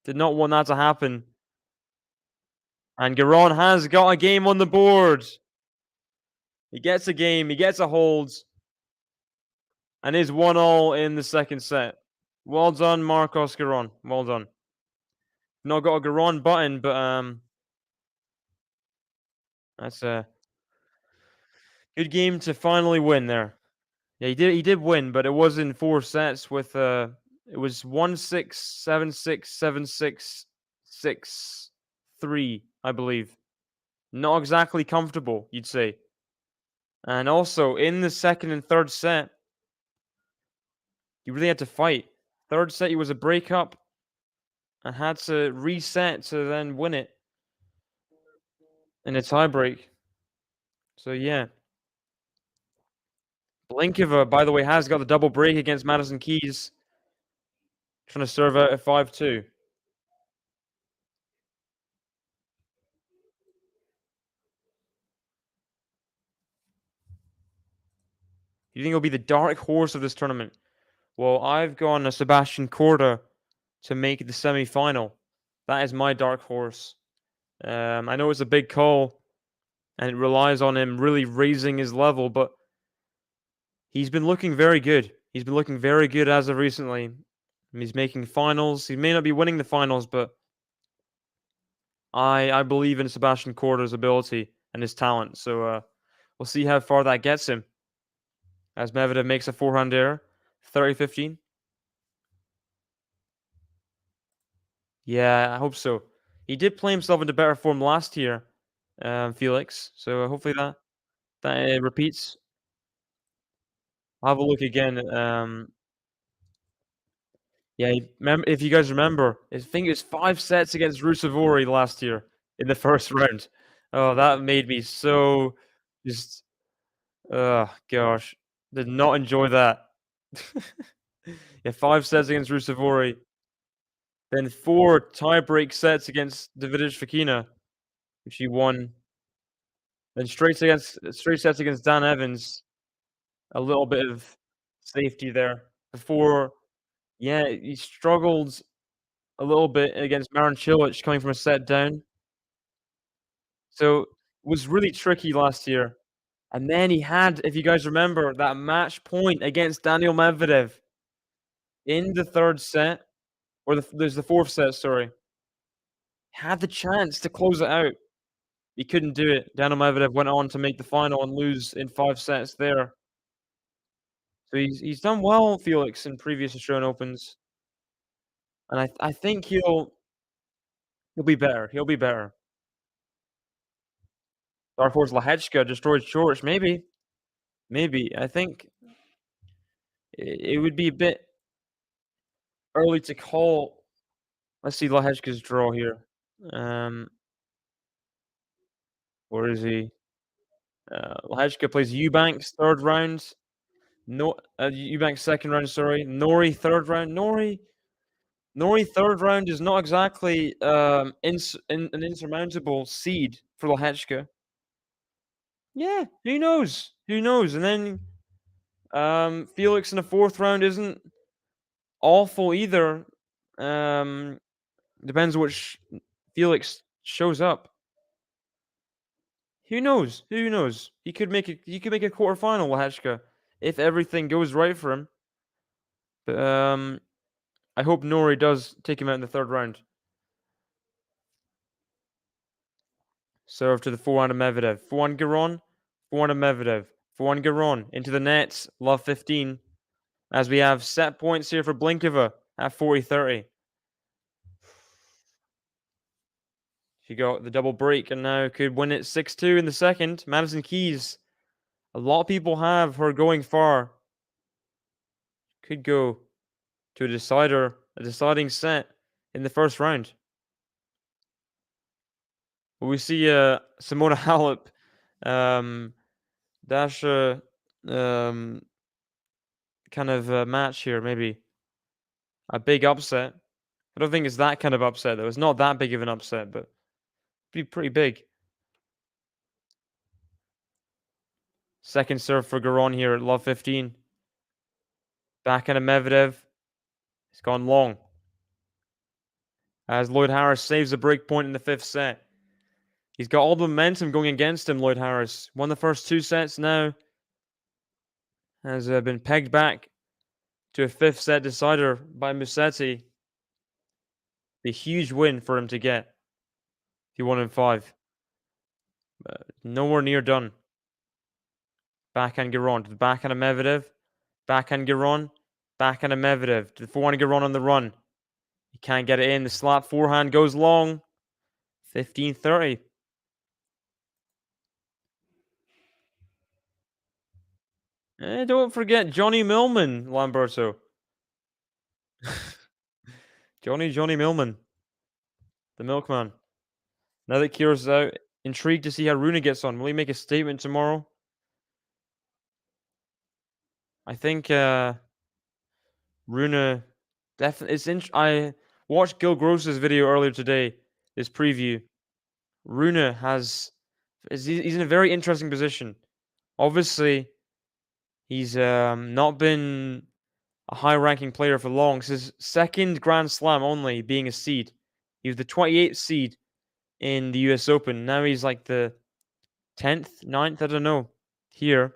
Did not want that to happen. And Giron has got a game on the board. He gets a game. He gets a hold. And is 1-1 in the second set. Well done, Marcos Giron. Well done. Not got a Giron button, but that's a good game to finally win there. Yeah, he did win, but it was in 4 sets with it was 1-6, 7-6, 7-6, 6-3, I believe. Not exactly comfortable, you'd say. And also in the second and third set, he really had to fight. Third set, he was a breakup and had to reset to then win it in a tiebreak. So yeah. Blinkova, by the way, has got the double break against Madison Keys. Trying to serve out at 5-2. You think he'll be the dark horse of this tournament? Well, I've gone a Sebastian Korda to make the semi-final. That is my dark horse. I know it's a big call, and it relies on him really raising his level, but he's been looking very good. He's been looking very good as of recently. He's making finals. He may not be winning the finals, but I believe in Sebastian Korda's ability and his talent. So we'll see how far that gets him. As Medvedev makes a forehand error, 30-15. Yeah, I hope so. He did play himself into better form last year, Felix. So hopefully that repeats. I'll have a look again. Yeah, if you guys remember, I think it was 5 sets against Rusevori last year in the first round. Oh, that made me so just, gosh, did not enjoy that. Yeah, 5 sets against Rusevori, then 4 tiebreak sets against Davidovich Fokina, which he won. Then straight sets against Dan Evans. A little bit of safety there before. Yeah, he struggled a little bit against Marin Cilic coming from a set down. So it was really tricky last year. And then he had, if you guys remember, that match point against Daniil Medvedev in the third set, or there's the fourth set, sorry. Had the chance to close it out. He couldn't do it. Daniil Medvedev went on to make the final and lose in 5 sets there. So he's done well, Felix, in previous Australian Opens. And I think he'll be better. He'll be better. Dark horse Lehechka destroyed George. Maybe. I think it would be a bit early to call. Let's see Lehechka's draw here. Where is he? Lehechka plays Eubanks third round. No, Eubanks second round. Sorry, Norrie third round. Norrie third round is not exactly an insurmountable seed for Lehechka. Yeah, who knows? And then Felix in the fourth round isn't awful either. Depends which Felix shows up. Who knows? He could make a quarterfinal, Lehechka, if everything goes right for him. But I hope Norrie does take him out in the third round. Serve to the forehand of Medvedev. Forehand Giron. Forehand of Medvedev. Forehand Giron. Into the nets. Love 15. As we have set points here for Blinkova at 40-30. She got the double break and now could win it 6-2 in the second. Madison Keys. A lot of people have her going far. Could go to a deciding set in the first round. Will we see Simona Halep Dasha kind of match here? Maybe a big upset. I don't think it's that kind of upset though. It's not that big of an upset, but be pretty big. Second serve for Giron here at love 15. Backhand of Medvedev. It's gone long. As Lloyd Harris saves a break point in the 5th set. He's got all the momentum going against him, Lloyd Harris. Won the first 2 sets now. Has been pegged back to a 5th set decider by Musetti. A huge win for him to get if he won in 5. Nowhere near done. Backhand Giron to the backhand of Medvedev. Backhand Giron. Backhand of Medvedev to the forehand Giron on the run. He can't get it in. The slap forehand goes long. 15-30. Don't forget Johnny Millman, Lamberto. Johnny Millman. The milkman. Now that Kyrgios out, intrigued to see how Rune gets on. Will he make a statement tomorrow? I think Rune definitely. I watched Gil Gross's video earlier today. This preview. Rune he's in a very interesting position. Obviously, he's not been a high-ranking player for long. It's his 2nd Grand Slam only, being a seed. He was the 28th seed in the US Open. Now he's like the 10th, 9th, I don't know, here.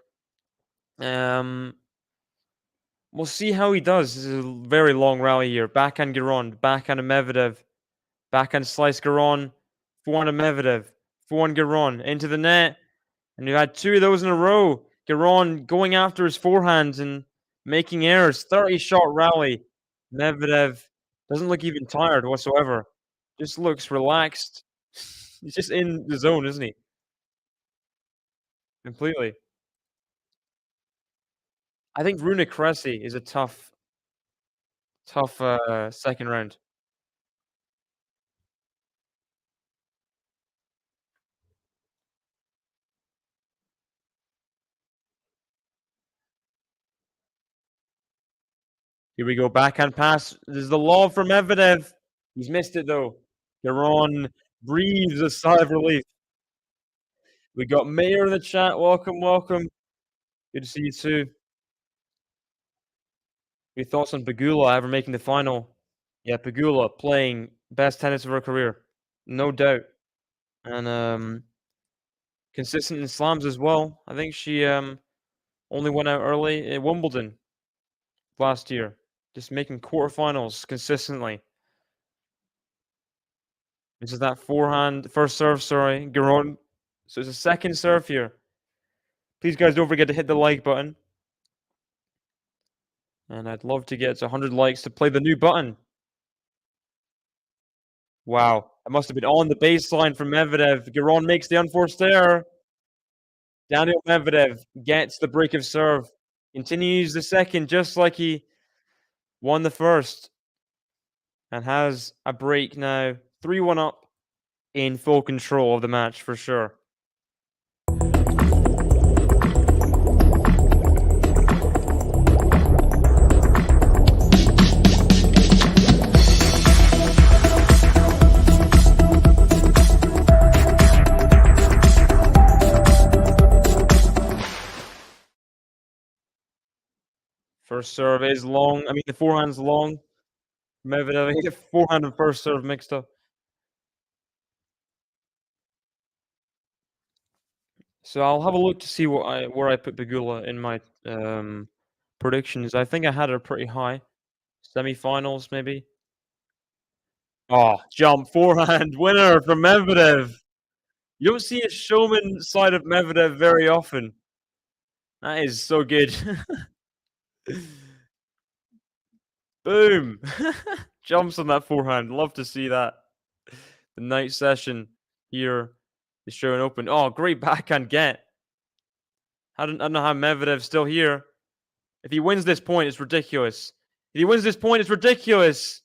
We'll see how he does. This is a very long rally here. Backhand Giron, backhand of Medvedev, backhand slice Giron, forehand of Medvedev, forehand Giron, into the net. And we've had 2 of those in a row. Giron going after his forehands and making errors. 30-shot rally. Medvedev doesn't look even tired whatsoever. Just looks relaxed. He's just in the zone, isn't he? Completely. I think Rune Cressy is a tough second round. Here we go, backhand pass. There's the lob from Medvedev. He's missed it though. Giron breathes a sigh of relief. We got Mayor in the chat. Welcome. Good to see you too. Your thoughts on Pegula ever making the final? Yeah, Pegula playing best tennis of her career, no doubt, and consistent in slams as well. I think she only went out early at Wimbledon last year, just making quarterfinals consistently. This is that first serve, sorry, Giron. So it's a second serve here. Please, guys, don't forget to hit the like button. And I'd love to get to 100 likes to play the new button. Wow, I must have been on the baseline from Medvedev. Giron makes the unforced error. Daniil Medvedev gets the break of serve. Continues the second just like he won the first. And has a break now. 3-1 up, in full control of the match for sure. First serve is long. I mean, the forehand's long. Medvedev, I think forehand and first serve mixed up. So I'll have a look to see where I put Pegula in my predictions. I think I had her pretty high. Semifinals, maybe. Oh, jump forehand winner from Medvedev. You don't see a showman side of Medvedev very often. That is so good. Boom. Jumps on that forehand. Love to see that. The night session here is showing open. Oh, great backhand get. I don't know how Medvedev's still here. If he wins this point, it's ridiculous. If he wins this point, it's ridiculous.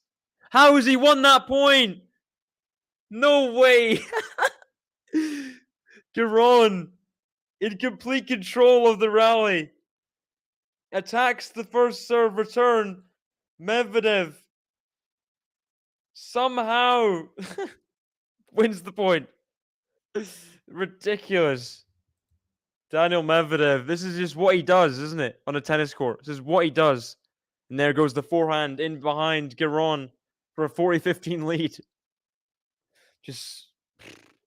How has he won that point? No way. Giron, in complete control of the rally, attacks the first serve return. Medvedev somehow wins the point. Ridiculous. Daniil Medvedev, this is just what he does, isn't it? On a tennis court. This is what he does. And there goes the forehand in behind Giron for a 40-15 lead. Just,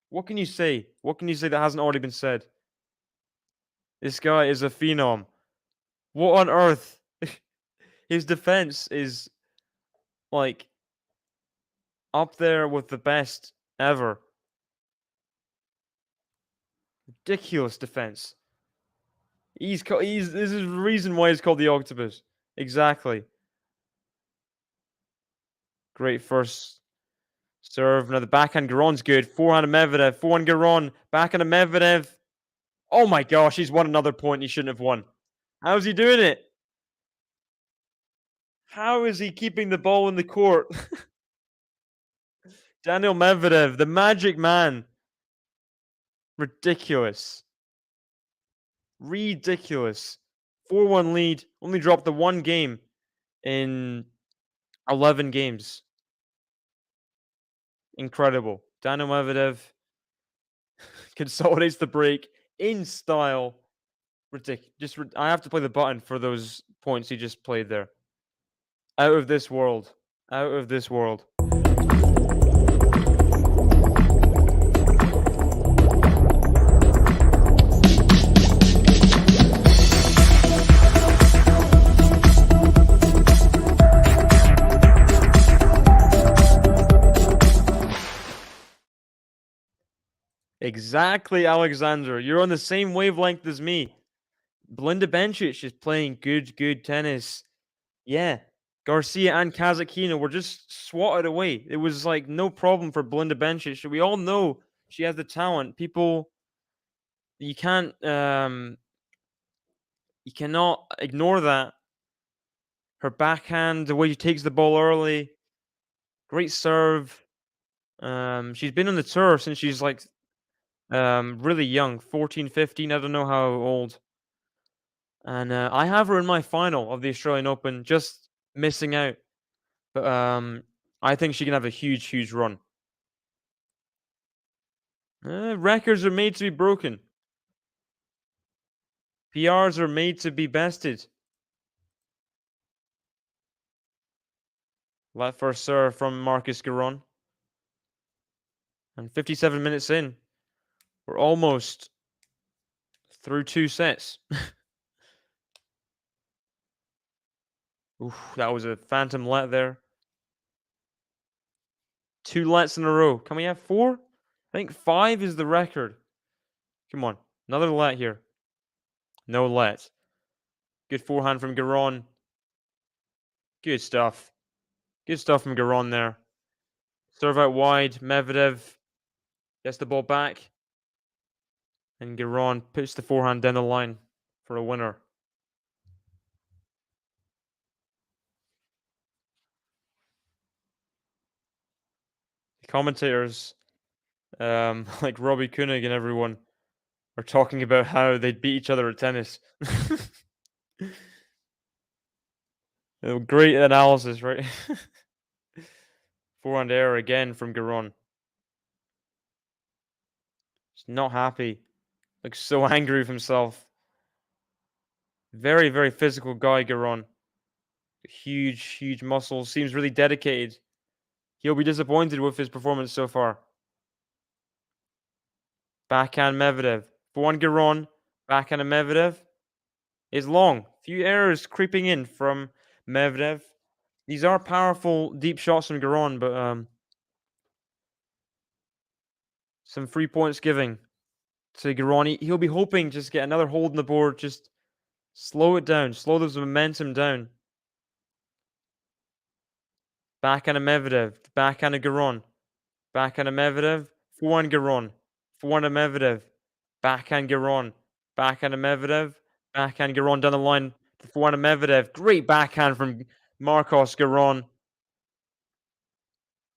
what can you say? What can you say that hasn't already been said? This guy is a phenom. What on earth? His defense is like up there with the best ever. Ridiculous defense. This is the reason why he's called the Octopus. Exactly. Great first serve. Now the backhand Giron's good. Forehand of Medvedev. Forehand Giron. Backhand of Medvedev. Oh my gosh, he's won another point he shouldn't have won. How's he doing it? How is he keeping the ball in the court? Daniil Medvedev, the magic man. Ridiculous. Ridiculous. 4-1 lead. Only dropped the one game in 11 games. Incredible. Daniil Medvedev consolidates the break in style. Ridiculous. I have to play the button for those points he just played there. Out of this world. Out of this world. Exactly, Alexander. You're on the same wavelength as me. Belinda Bencic is playing good tennis. Yeah. Garcia and Kazatkina were just swatted away. It was like no problem for Belinda Bencic. We all know she has the talent. People, you cannot ignore that. Her backhand, the way she takes the ball early, great serve. She's been on the tour since she's like really young, 14, 15, I don't know how old. And I have her in my final of the Australian Open, just missing out. But I think she can have a huge run. Records are made to be broken. PRs are made to be bested. That first serve from Marcus Giron. And 57 minutes in, we're almost through 2 sets. Oof, that was a phantom let there. 2 lets in a row. Can we have 4? I think 5 is the record. Come on, another let here. No let. Good forehand from Giron. Good stuff. Good stuff from Giron there. Serve out wide. Medvedev gets the ball back. And Giron puts the forehand down the line for a winner. The commentators, like Robbie Koenig and everyone, are talking about how they'd beat each other at tennis. Great analysis, right? Forehand error again from Giron. He's not happy. Looks so angry with himself. Very physical guy, Giron. Huge muscles. Seems really dedicated. He'll be disappointed with his performance so far. Backhand Medvedev. Forehand Giron. Backhand of Medvedev is long. Few errors creeping in from Medvedev. These are powerful deep shots from Giron, but some 3 points giving to Giron. He'll be hoping just get another hold on the board. Just slow it down. Slow this momentum down. Backhand of Medvedev. Backhand of Giron. Backhand of Medvedev. Forehand Giron. Forehand of Medvedev. Backhand Giron. Backhand of Medvedev. Backhand Giron down the line. Forehand of Medvedev. Great backhand from Marcos Giron.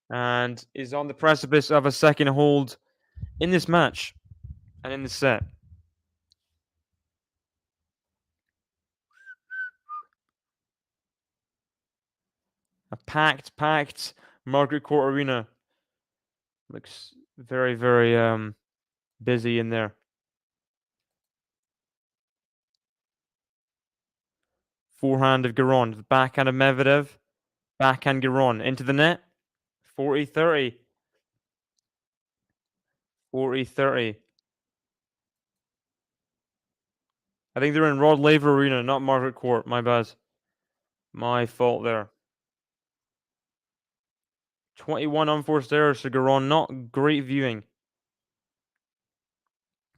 And is on the precipice of a second hold in this match. and in the set. A packed Margaret Court Arena. Looks very, very busy in there. Forehand of Giron, the backhand of Medvedev, backhand Giron into the net. 40-30. 40-30. I think they're in Rod Laver Arena, not Margaret Court. My bad. My fault there. 21 unforced errors to Giron. Not great viewing.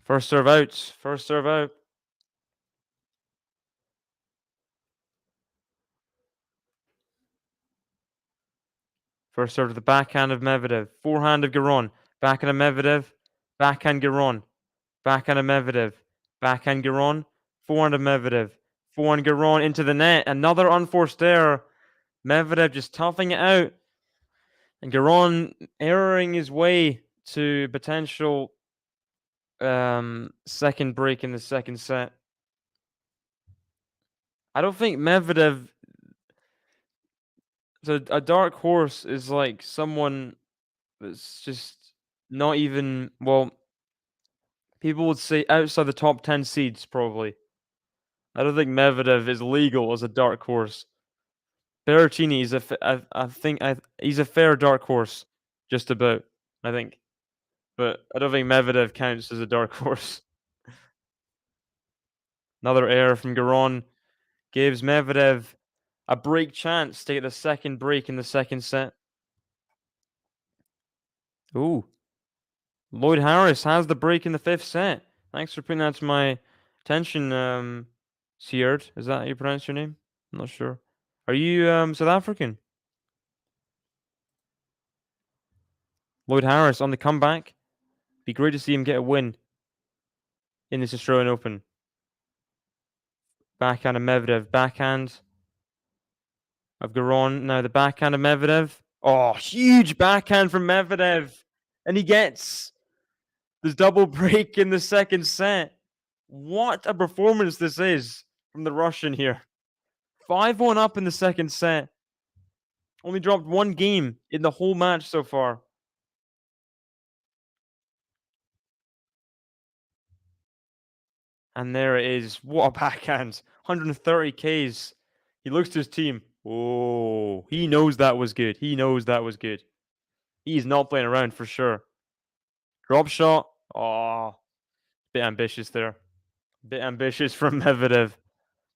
First serve out. First serve out. First serve to the backhand of Medvedev. Forehand of Giron. Backhand of Medvedev. Backhand Giron. Backhand of Medvedev. Backhand Giron. Forehand of Medvedev. Forehand Giron into the net. Another unforced error. Medvedev just toughing it out. And Giron erroring his way to potential second break in the second set. I don't think Medvedev... So a dark horse is like someone that's just not even... Well, people would say outside the top 10 seeds, probably. I don't think Medvedev is legal as a dark horse. Berrettini is he's a fair dark horse, just about, I think. But I don't think Medvedev counts as a dark horse. Another error from Giron gives Medvedev a break chance to get the second break in the second set. Ooh. Lloyd Harris has the break in the fifth set. Thanks for putting that to my attention, Seard. Is that how you pronounce your name? I'm not sure. Are you South African? Lloyd Harris on the comeback. Be great to see him get a win in this Australian Open. Backhand of Medvedev. Backhand of Giron. Now the backhand of Medvedev. Oh, huge backhand from Medvedev. And he gets this double break in the second set. What a performance this is from the Russian here. 5-1 up in the second set. Only dropped one game in the whole match so far. And there it is. What a backhand. 130 Ks. He looks to his team. Oh, he knows that was good. He knows that was good. He's not playing around for sure. Drop shot. Oh, bit ambitious there. Bit ambitious from Medvedev.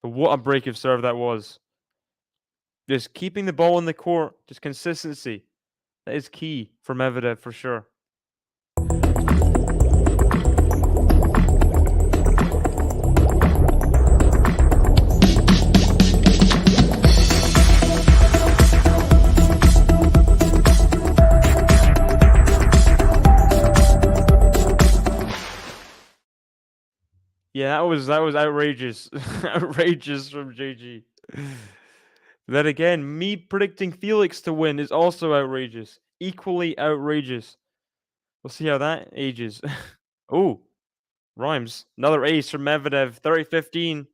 But what a break of serve that was. Just keeping the ball in the court. Just consistency. That is key for Medvedev for sure. Yeah, that was outrageous. Outrageous from JG. Then again, me predicting Felix to win is also outrageous. Equally outrageous. We'll see how that ages. Oh, rhymes. Another ace from Medvedev. 30-15.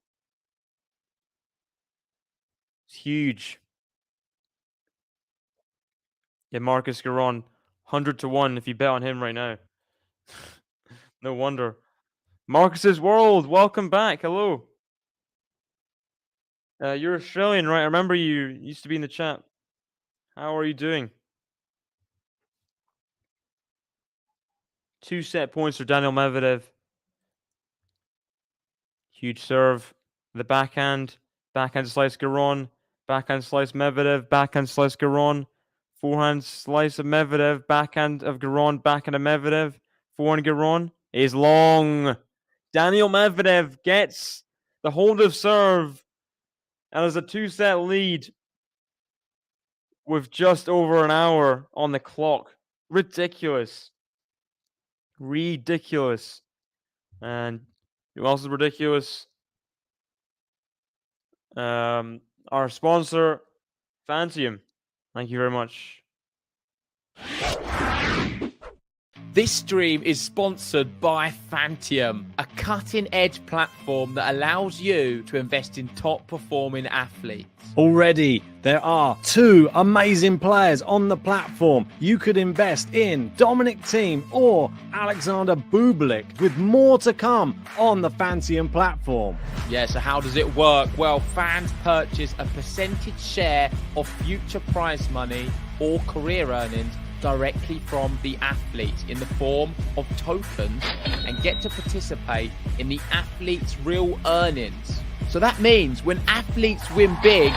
It's huge. Yeah, Marcus Giron. 100-1 if you bet on him right now. No wonder. Marcus's World, welcome back. Hello. You're Australian, right? I remember you used to be in the chat. How are you doing? 2 set points for Daniil Medvedev. Huge serve. The backhand. Backhand slice Giron. Backhand slice Medvedev. Backhand slice Giron. Forehand slice of Medvedev. Backhand of Giron. Backhand of Medvedev. Forehand Giron is long. Daniil Medvedev gets the hold of serve and has a 2-set lead with just over an hour on the clock. Ridiculous. Ridiculous. And who else is ridiculous? Our sponsor, Fantium. Thank you very much. This stream is sponsored by Fantium, a cutting-edge platform that allows you to invest in top-performing athletes. Already, there are 2 amazing players on the platform. You could invest in Dominic Thiem or Alexander Bublik, with more to come on the Fantium platform. Yeah, so how does it work? Well, fans purchase a percentage share of future prize money or career earnings directly from the athletes in the form of tokens and get to participate in the athletes' real earnings. So that means when athletes win big,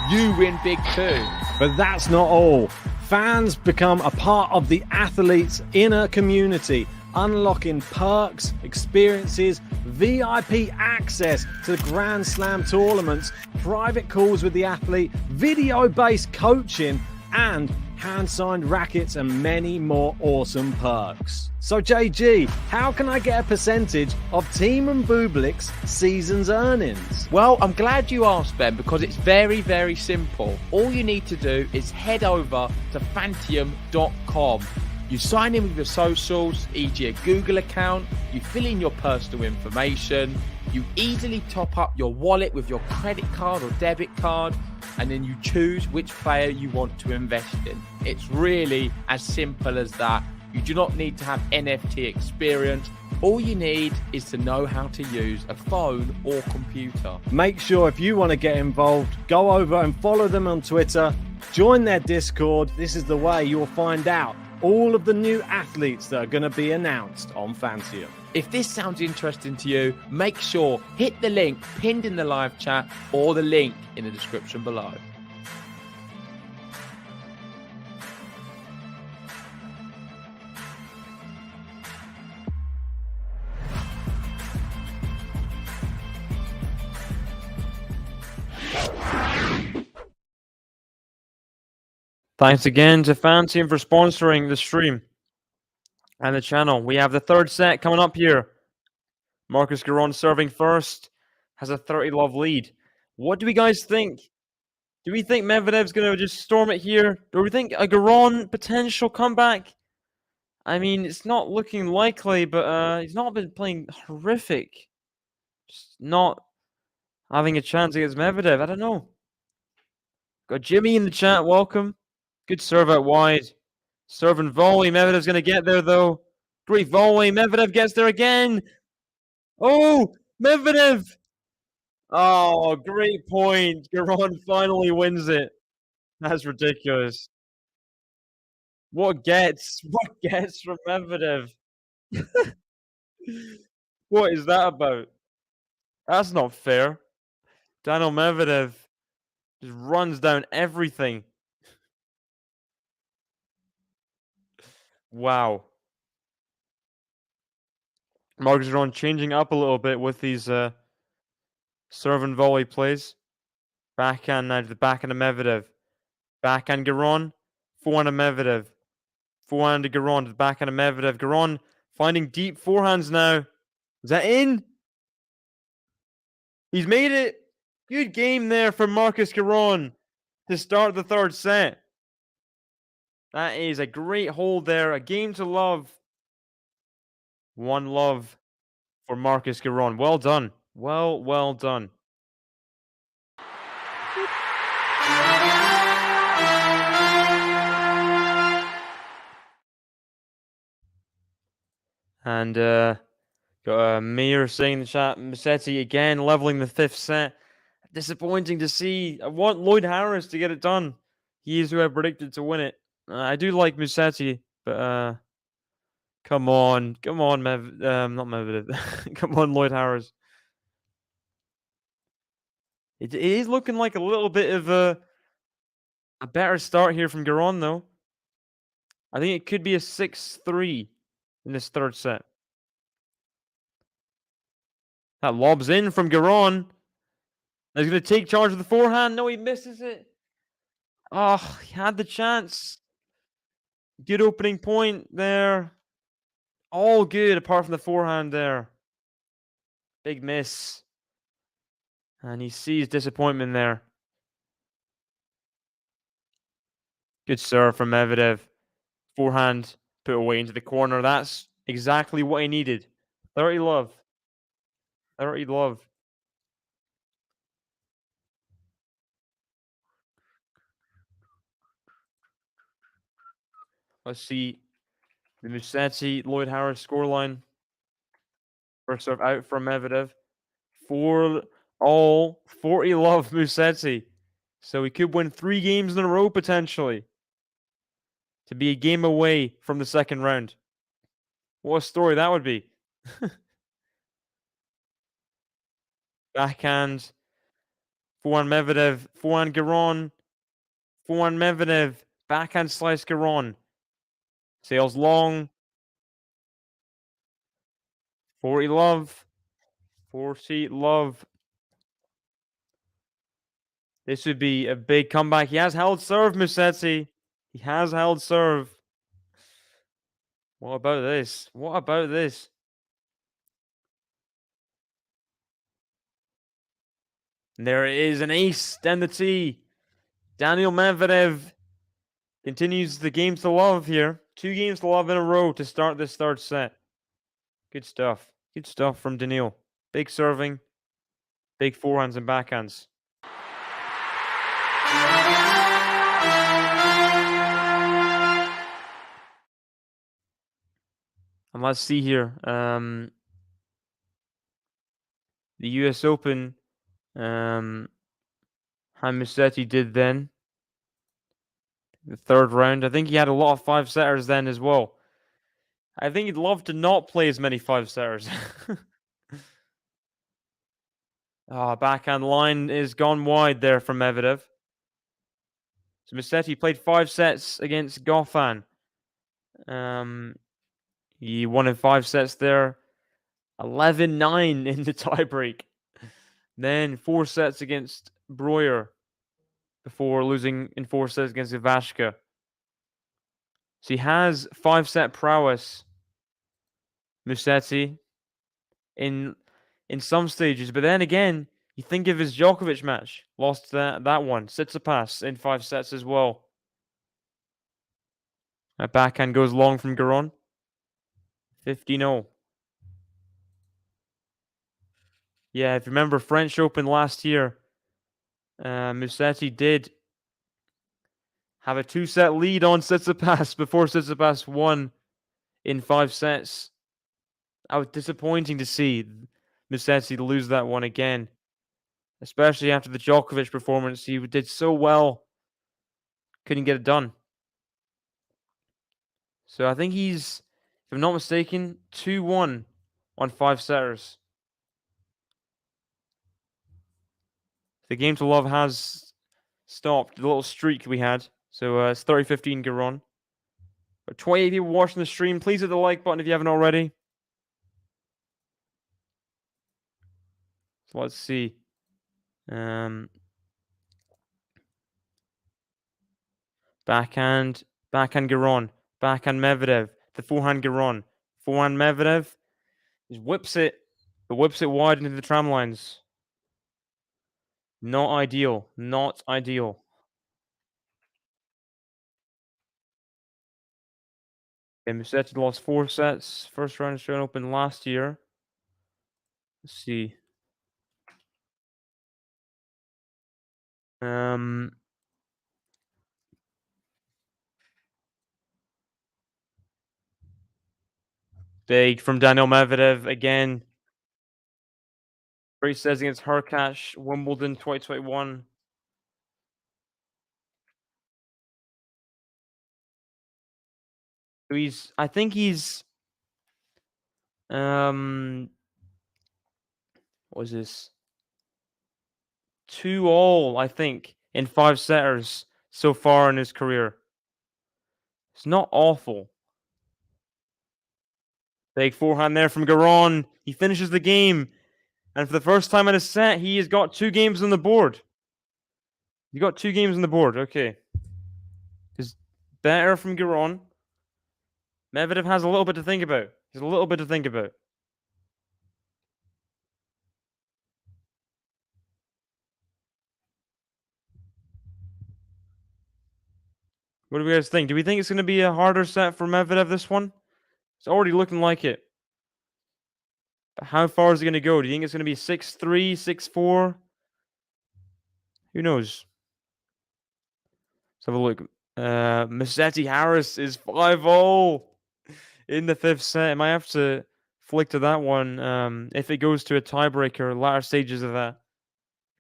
you win big too. But that's not all. Fans become a part of the athletes' inner community, unlocking perks, experiences, VIP access to the Grand Slam tournaments, private calls with the athlete, video-based coaching, and hand-signed rackets and many more awesome perks. So JG, how can I get a percentage of Thiem and Bublik's season's earnings? Well, I'm glad you asked, Ben, because it's very, very simple. All you need to do is head over to fantium.com. You sign in with your socials, e.g. a Google account, you fill in your personal information, you easily top up your wallet with your credit card or debit card, and then you choose which player you want to invest in. It's really as simple as that. You do not need to have NFT experience. All you need is to know how to use a phone or computer. Make sure if you want to get involved, go over and follow them on Twitter, join their Discord. This is the way you'll find out all of the new athletes that are going to be announced on Fantium. If this sounds interesting to you, make sure hit the link pinned in the live chat or the link in the description below. Thanks again to Fantium for sponsoring the stream and the channel. We have the third set coming up here. Marcus Giron serving first, has a 30-love lead. What do we guys think? Do we think Medvedev's going to just storm it here? Do we think a Giron potential comeback? I mean, it's not looking likely, but he's not been playing horrific. Just not having a chance against Medvedev. I don't know. Got Jimmy in the chat. Welcome. Good serve out wide. Serve and volley. Medvedev's going to get there, though. Great volley. Medvedev gets there again. Oh, Medvedev. Oh, great point. Giron finally wins it. That's ridiculous. What gets from Medvedev? What is that about? That's not fair. Daniil Medvedev just runs down everything. Wow. Marcus Giron changing up a little bit with these serve and volley plays. Backhand now to the backhand of Medvedev. Backhand Giron. Forehand of Medvedev. Forehand to Giron to the backhand of Medvedev. Giron finding deep forehands now. Is that in? He's made it. Good game there for Marcus Giron to start the third set. That is a great hold there. A game to love. 1-love for Marcus Giron. Well done. Well done. And got Mir saying in the chat, Musetti again leveling the fifth set. Disappointing to see. I want Lloyd Harris to get it done. He is who I predicted to win it. I do like Musetti, but come on, not Medvedev. Come on, Lloyd Harris. It is looking like a little bit of a better start here from Giron, though. I think it could be a 6-3 in this third set. That lobs in from Giron. He's going to take charge of the forehand. No, he misses it. Oh, he had the chance. Good opening point there. All good apart from the forehand there. Big miss. And he sees disappointment there. Good serve from Medvedev. Forehand Put away into the corner. That's exactly what he needed. 30 love. 30 love. Let's see the Musetti Lloyd Harris scoreline. First serve out from Medvedev. 4-all. 40 love Musetti. So he could win 3 games in a row potentially. To be a game away from the second round. What a story that would be. Backhand. Forehand Medvedev. Forehand Giron. Forehand Medvedev. Backhand slice Giron. Sails long. 40 love. 40 love. This would be a big comeback. He has held serve, Musetti. He has held serve. What about this? What about this? And there it is, an ace down the tee. Daniil Medvedev continues the games to love here. 2 games to love in a row to start this third set. Good stuff. Good stuff from Daniil. Big serving, big forehands and backhands. And let's see here. The US Open, how Musetti did then. The third round. I think he had a lot of 5-setters then as well. I think he'd love to not play as many 5-setters. Backhand line is gone wide there from Medvedev. So Musetti played 5 sets against Goffin. He won in 5 sets there. 11-9 in the tiebreak. Then 4 sets against Breuer before losing in 4 sets against Ivashka. So he has 5-set prowess, Musetti, in some stages. But then again, you think of his Djokovic match. Lost that one. Tsitsipas in 5 sets as well. That backhand goes long from Giron. 15-0. Yeah, if you remember French Open last year, Musetti did have a 2-set lead on Tsitsipas before Tsitsipas won in 5 sets. That was disappointing to see Musetti lose that one again, especially after the Djokovic performance. He did so well, couldn't get it done. So I think he's, if I'm not mistaken, 2-1 on 5-setters. The game to love has stopped the little streak we had. So it's 30-15 Giron. But 28 people watching the stream. Please hit the like button if you haven't already. So let's see. Backhand Giron. Backhand Medvedev. The forehand Giron. Forehand Medvedev. Just whips it. But whips it wide into the tram lines. Not ideal. Not ideal. Okay, Musetti lost 4 sets. First round Australian Open last year. Let's see. Big from Daniil Medvedev again. 3 sets against Hurkacz, Wimbledon 2021. I think he's what was this? 2-all, I think, in 5-setters so far in his career. It's not awful. Big forehand there from Giron. He finishes the game. And for the first time in a set, he has got 2 games on the board. He got 2 games on the board. Okay. It's better from Giron. Medvedev has a little bit to think about. He's a little bit to think about. What do you guys think? Do we think it's going to be a harder set for Medvedev this one? It's already looking like it. But how far is it going to go? Do you think it's going to be 6-3, 6-4? Who knows? Let's have a look. Musetti Harris is 5-0 in the 5th set. I might have to flick to that one if it goes to a tiebreaker, latter stages of that.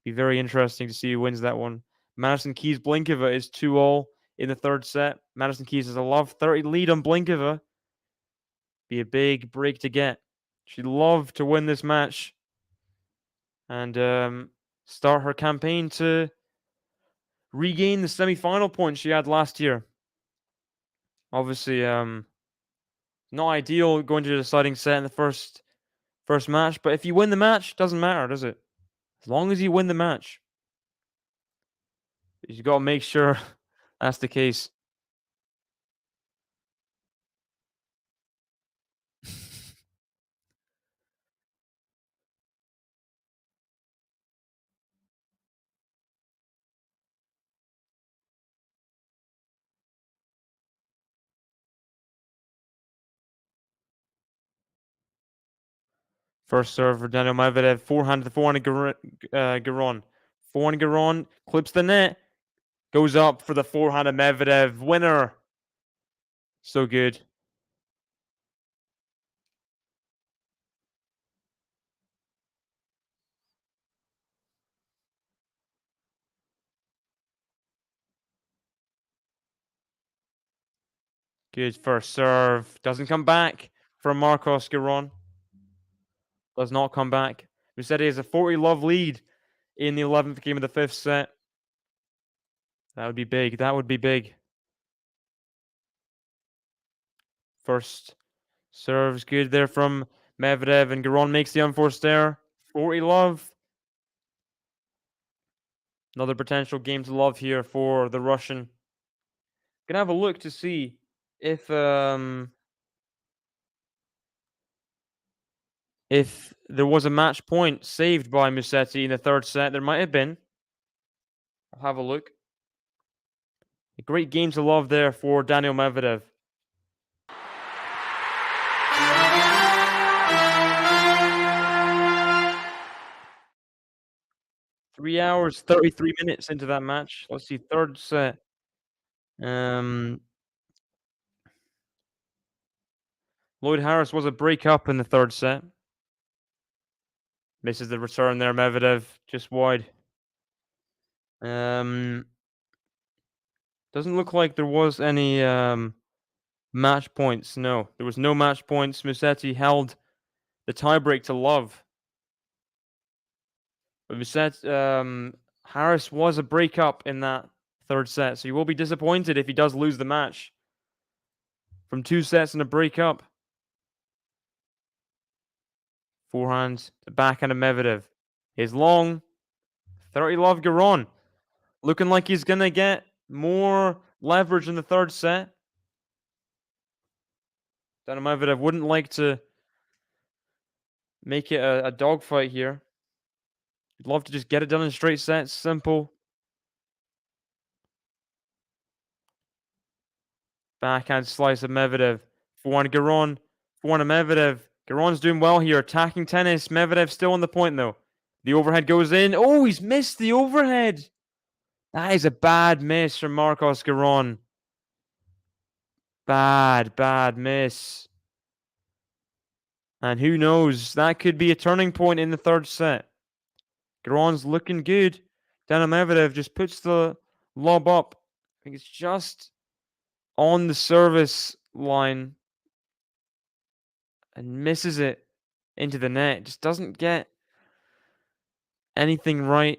Be very interesting to see who wins that one. Madison Keys Blinkova is 2-0 in the 3rd set. Madison Keys has a love 30 lead on Blinkova. Be a big break to get. She'd love to win this match and start her campaign to regain the semi-final points she had last year. Obviously, not ideal going to the deciding set in the first match, but if you win the match, doesn't matter, does it? As long as you win the match. You got to make sure that's the case. First serve for Daniil Medvedev. Forehand to the forehand Giron. Forehand Giron clips the net. Goes up for the forehand of Medvedev. Winner. So good. Good first serve. Doesn't come back from Marcos Giron. Does not come back. Musetti has a 40-love lead in the 11th game of the 5th set. That would be big. That would be big. First serves good there from Medvedev, and Giron makes the unforced error. 40-love. Another potential game to love here for the Russian. Gonna have a look to see if there was a match point saved by Musetti in the 3rd set. There might have been. I'll have a look. A great game to love there for Daniil Medvedev. Three hours, 33 minutes into that match. Let's see, 3rd set. Lloyd Harris was a break-up in the 3rd set. Misses the return there, Medvedev, just wide. Doesn't look like there was any match points. No, there was no match points. Musetti held the tiebreak to love. But Musetti, Harris was a break-up in that 3rd set, so he will be disappointed if he does lose the match. From 2 sets and a break-up. Forehand, the backhand of Medvedev. He's long. 30-love Giron. Looking like he's going to get more leverage in the 3rd set. Daniil Medvedev wouldn't like to make it a dogfight here. He'd love to just get it done in straight sets. Simple. Backhand slice of Medvedev. Forehand Giron. Forehand of Medvedev. Giron's doing well here. Attacking tennis. Medvedev still on the point, though. The overhead goes in. Oh, he's missed the overhead. That is a bad miss from Marcos Giron. Bad miss. And who knows? That could be a turning point in the 3rd set. Giron's looking good. Daniil Medvedev just puts the lob up. I think it's just on the service line. And misses it into the net. Just doesn't get anything right.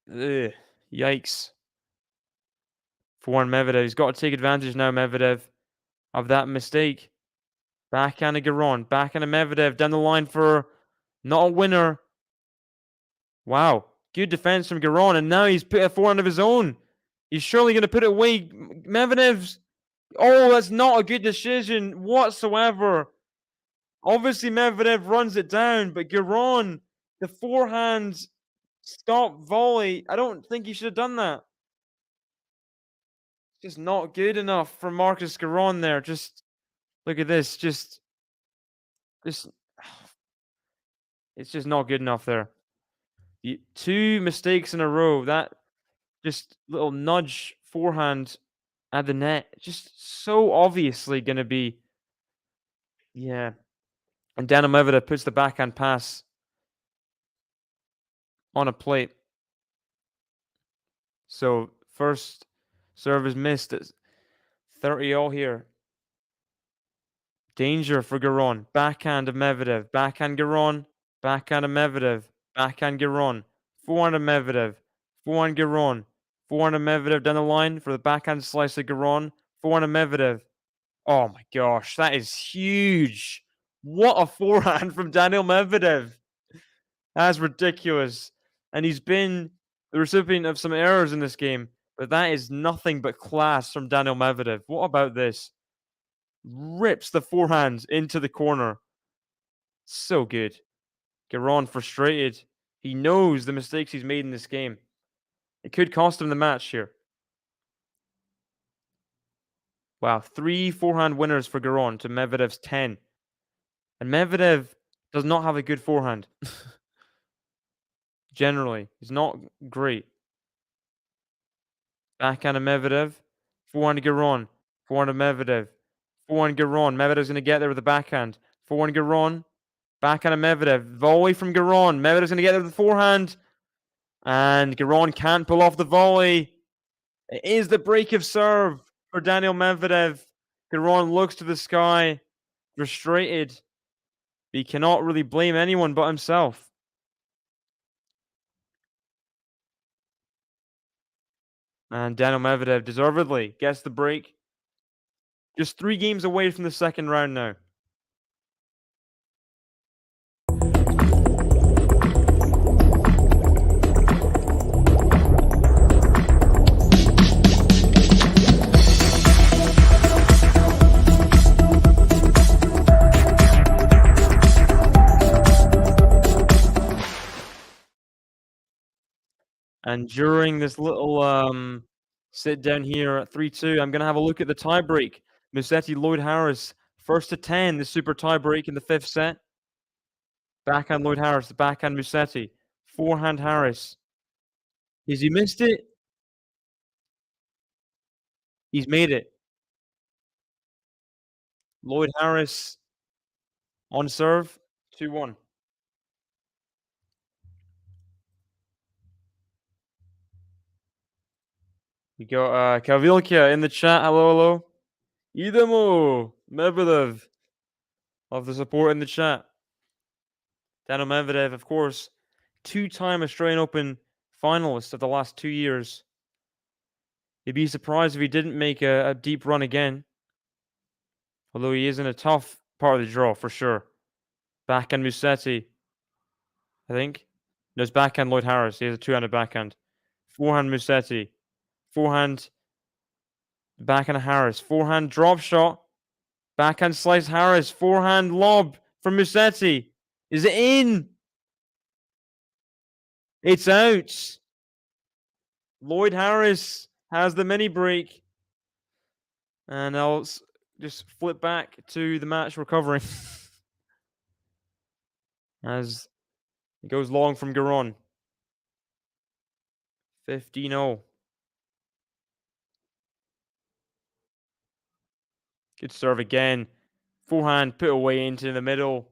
Ugh, yikes. Forehand Medvedev. He's got to take advantage now, Medvedev, of that mistake. Backhand of Giron. Backhand of Medvedev down the line for not a winner. Wow. Good defense from Giron. And now he's put a forehand of his own. He's surely going to put it away. Medvedev's... Oh, that's not a good decision whatsoever. Obviously, Medvedev runs it down, but Giron, the forehand stop volley, I don't think he should have done that. Just not good enough for Marcus Giron there. Just look at this. Just it's just not good enough there. Two mistakes in a row. That just little nudge forehand at the net. Just so obviously going to be. Yeah. And Daniil Medvedev puts the backhand pass on a plate. So first serve is missed. It's 30-all here. Danger for Giron. Backhand of Medvedev. Backhand Giron. Backhand of Medvedev. Backhand Giron. Forehand of Medvedev. Forehand Giron. Forehand of Medvedev down the line for the backhand slice of Giron. Forehand of Medvedev. Oh my gosh, that is huge. What a forehand from Daniil Medvedev. That's ridiculous. And he's been the recipient of some errors in this game, but that is nothing but class from Daniil Medvedev. What about this? Rips the forehand into the corner. So good. Giron frustrated. He knows the mistakes he's made in this game. It could cost him the match here. Wow, 3 forehand winners for Giron to Medvedev's 10. And Medvedev does not have a good forehand. Generally, he's not great. Backhand of Medvedev. Forehand of Giron. Forehand of Medvedev. Forehand Giron. Medvedev's going to get there with the backhand. Forehand Giron. Backhand of Medvedev. Volley from Giron. Medvedev's going to get there with the forehand. And Giron can't pull off the volley. It is the break of serve for Daniil Medvedev. Giron looks to the sky, frustrated. He cannot really blame anyone but himself. And Daniil Medvedev deservedly gets the break. Just 3 games away from the second round now. And during this little sit down here at 3-2, I'm going to have a look at the tiebreak. Musetti, Lloyd Harris, 1st to 10, the super tiebreak in the 5th set. Backhand Lloyd Harris, the backhand Musetti. Forehand Harris. Has he missed it? He's made it. Lloyd Harris on serve, 2-1. We got Kavilka in the chat. Hello, hello. Idemo, Medvedev. Love the support in the chat. Daniil Medvedev, of course, 2-time Australian Open finalist of the last 2 years. You'd be surprised if he didn't make a deep run again. Although he is in a tough part of the draw, for sure. Backhand Musetti, I think. No, it's backhand Lloyd Harris. He has a 2-handed backhand. Forehand Musetti. Forehand, backhand Harris. Forehand drop shot. Backhand slice Harris. Forehand lob from Musetti. Is it in? It's out. Lloyd Harris has the mini break. And I'll just flip back to the match recovering. As it goes long from Giron. 15-0. Good serve again. Forehand put away into the middle.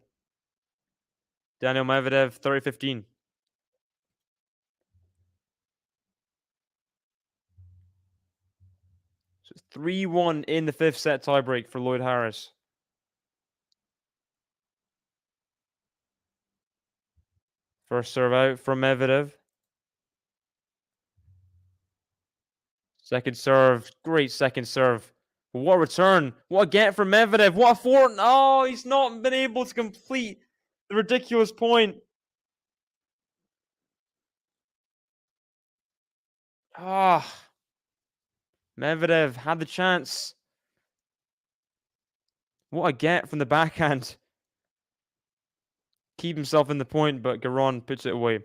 Daniil Medvedev, 30-15. So it's 3-1 in the 5th set tiebreak for Lloyd Harris. First serve out from Medvedev. Second serve. Great second serve. What a return. What a get from Medvedev. What a forehand. Oh, he's not been able to complete the ridiculous point. Ah. Medvedev had the chance. What a get from the backhand. Keep himself in the point, but Giron puts it away.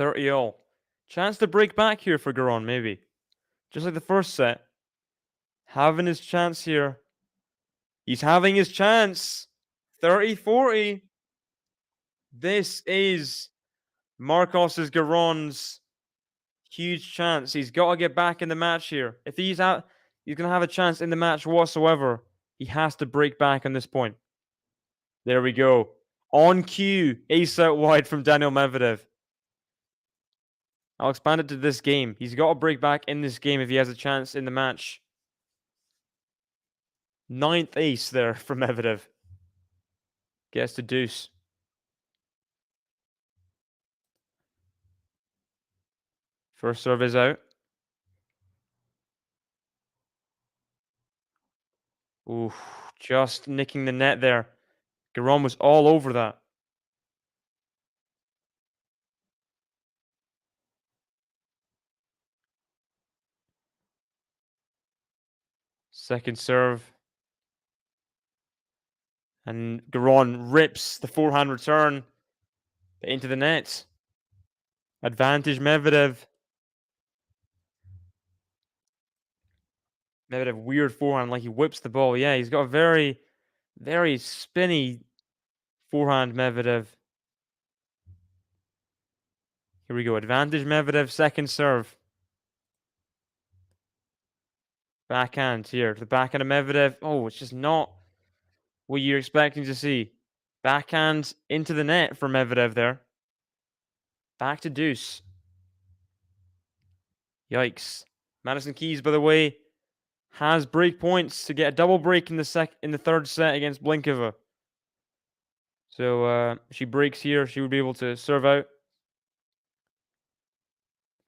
30-all. Chance to break back here for Giron, maybe. Just like the first set. Having his chance here. He's having his chance. 30-40. This is Marcos's Giron's huge chance. He's got to get back in the match here. If he's out, he's going to have a chance in the match whatsoever. He has to break back on this point. There we go. On cue, ace out wide from Daniil Medvedev. I'll expand it to this game. He's got to break back in this game if he has a chance in the match. 9th ace there from Medvedev. Gets to deuce. First serve is out. Ooh, just nicking the net there. Giron was all over that. Second serve. And Giron rips the forehand return into the net. Advantage Medvedev. Medvedev, weird forehand, like he whips the ball. Yeah, he's got a very, very spinny forehand, Medvedev. Here we go. Advantage Medvedev, second serve. Backhand here. The backhand of Medvedev. Oh, it's just not what you're expecting to see. Backhand into the net for Medvedev there. Back to deuce. Yikes. Madison Keys, by the way, has break points to get a double break in the third set against Blinkova. So she breaks here. She would be able to serve out.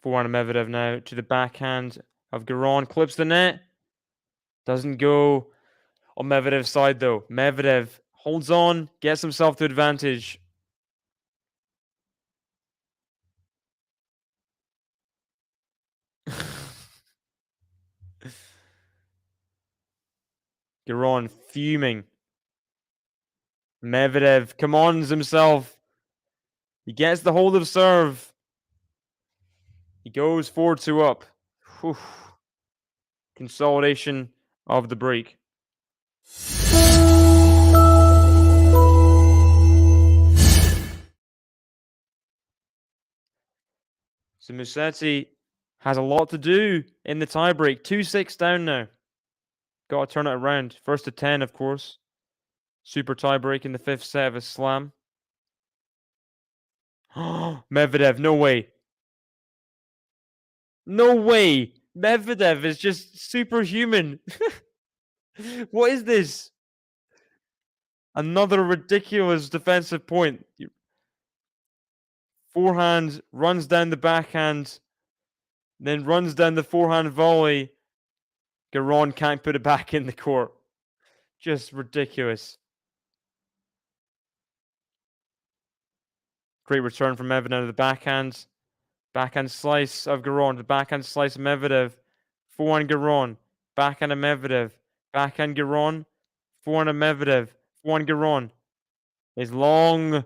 Forehand of Medvedev now to the backhand of Giron. Clips the net. Doesn't go on Medvedev's side though. Medvedev holds on, gets himself to advantage. Giron fuming. Medvedev commands himself. He gets the hold of serve. He goes 4-2 up. Whew. Consolidation of the break. So Musetti has a lot to do in the tiebreak. 2-6 down now. Got to turn it around. First to 10, of course. Super tiebreak in the fifth set of a slam. Medvedev, no way. No way. Medvedev is just superhuman. What is this? Another ridiculous defensive point. Forehand runs down the backhand, then runs down the forehand volley. Giron can't put it back in the court. Just ridiculous. Great return from Medvedev to the backhand. Backhand slice of Giron. The backhand slice of Medvedev. Forehand Giron. Backhand of Medvedev. Backhand Giron. Forehand of Medvedev. Forehand Giron. Is long.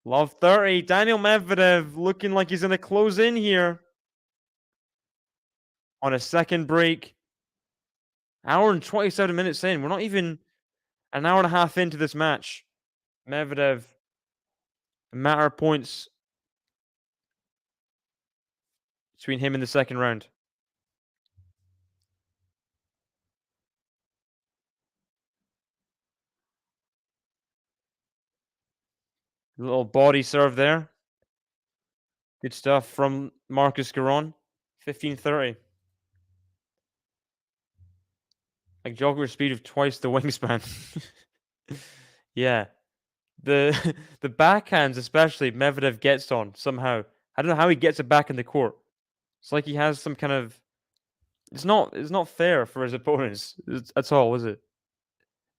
Love 30. Daniil Medvedev looking like he's going to close in here. On a second break. Hour and 27 minutes in. We're not even an hour and a half into this match. Medvedev, a matter of points between him and the second round. Little body serve there. Good stuff from Marcus Giron. 15-30. Like Djokovic's speed of twice the wingspan. Yeah. The backhands, especially, Medvedev gets on somehow. I don't know how he gets it back in the court. It's like he has some kind of... It's not fair for his opponents at all, is it?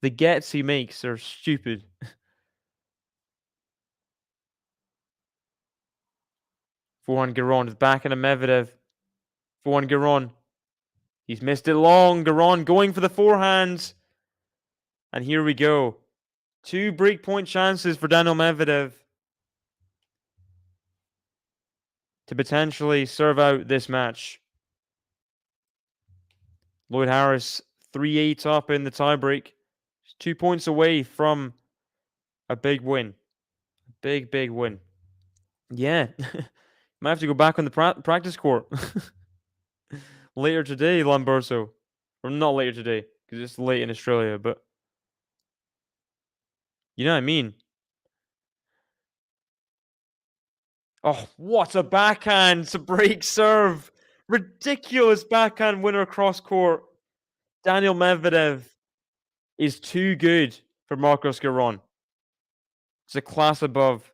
The gets he makes are stupid. Forehand Giron is back in a Medvedev. Forehand Giron. He's missed it long. Giron going for the forehand. And here we go. 2 breakpoint chances for Daniil Medvedev to potentially serve out this match. Lloyd Harris 3-8 up in the tiebreak. Just 2 points away from a big win. Big win. Yeah. Might have to go back on the practice court later today, Lamberto. Or not later today, because it's late in Australia, but you know what I mean. Oh, what a backhand to break serve. Ridiculous backhand winner cross court. Daniil Medvedev is too good for Marcos Giron. It's a class above.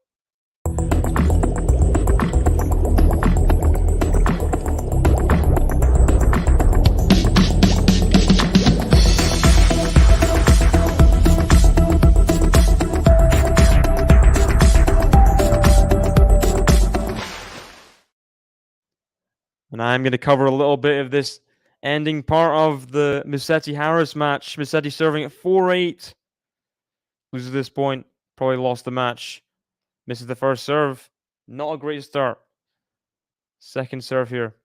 And I'm going to cover a little bit of this ending part of the Musetti-Harris match. Musetti serving at 4-8. Loses this point. Probably lost the match. Misses the first serve. Not a great start. Second serve here.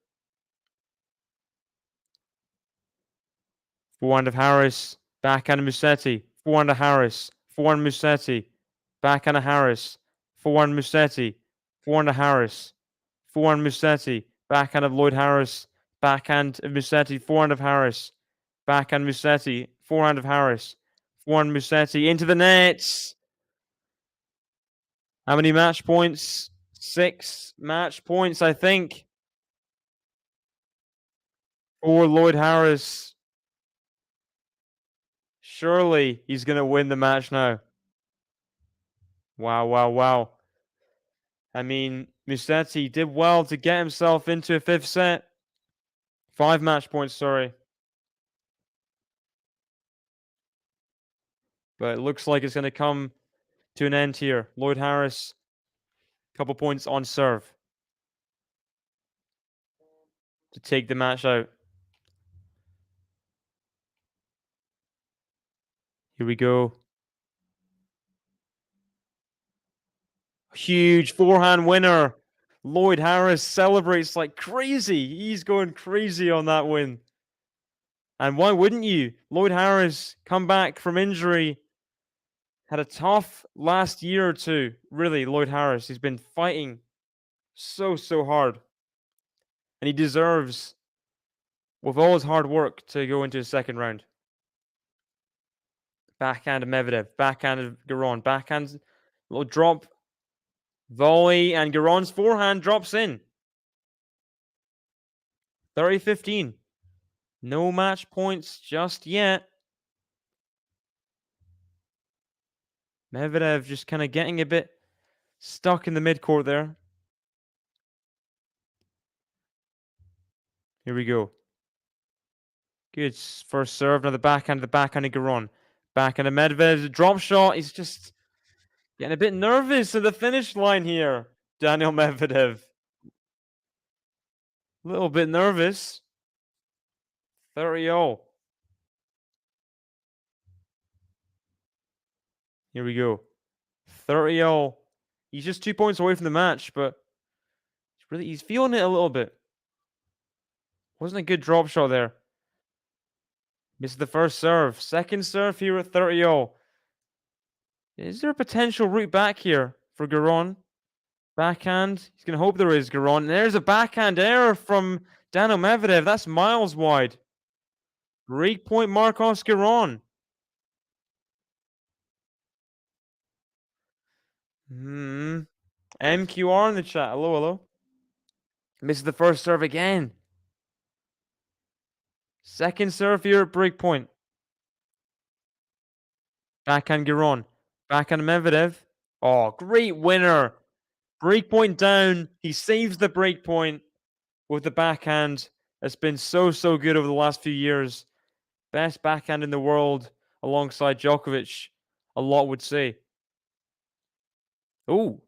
Forehand of Harris. Backhand of Musetti. Forehand of Harris. Forehand Musetti. Backhand of Harris. Forehand Musetti. Forehand of Harris. Forehand Musetti. Backhand of Lloyd Harris. Backhand of Musetti. Forehand of Harris. Backhand Musetti. Forehand of Harris. Forehand Musetti. Into the nets. How many match points? 6 match points, I think. For Lloyd Harris. Surely he's going to win the match now. Wow. I mean, Musetti did well to get himself into a 5th set. 5 match points, sorry. But it looks like it's going to come to an end here. Lloyd Harris, couple points on serve to take the match out. Here we go. Huge forehand winner. Lloyd Harris celebrates like crazy. He's going crazy on that win. And why wouldn't you? Lloyd Harris come back from injury. Had a tough last year or two. Really, Lloyd Harris. He's been fighting so hard. And he deserves, with all his hard work, to go into the second round. Backhand of Medvedev. Backhand of Giron. Backhand, little drop. Volley, and Giron's forehand drops in. 30-15. No match points just yet. Medvedev just kind of getting a bit stuck in the midcourt there. Here we go. Good first serve. Now the backhand of Giron. Backhand of Medvedev's drop shot. He's just getting a bit nervous at the finish line here. Daniil Medvedev. A little bit nervous. 30-0. Here we go. 30-0. He's just 2 points away from the match, but he's feeling it a little bit. Wasn't a good drop shot there. Missed the first serve. Second serve here at 30-0. Is there a potential route back here for Giron? Backhand. He's going to hope there is, Giron. And there's a backhand error from Daniil Medvedev. That's miles wide. Break point Marcos Giron. MQR in the chat. Hello. Misses the first serve again. Second serve here at break point. Backhand Giron. Backhand Medvedev. Oh, great winner. Break point down. He saves the break point with the backhand. It's been so good over the last few years. Best backhand in the world alongside Djokovic, a lot would say. Ooh.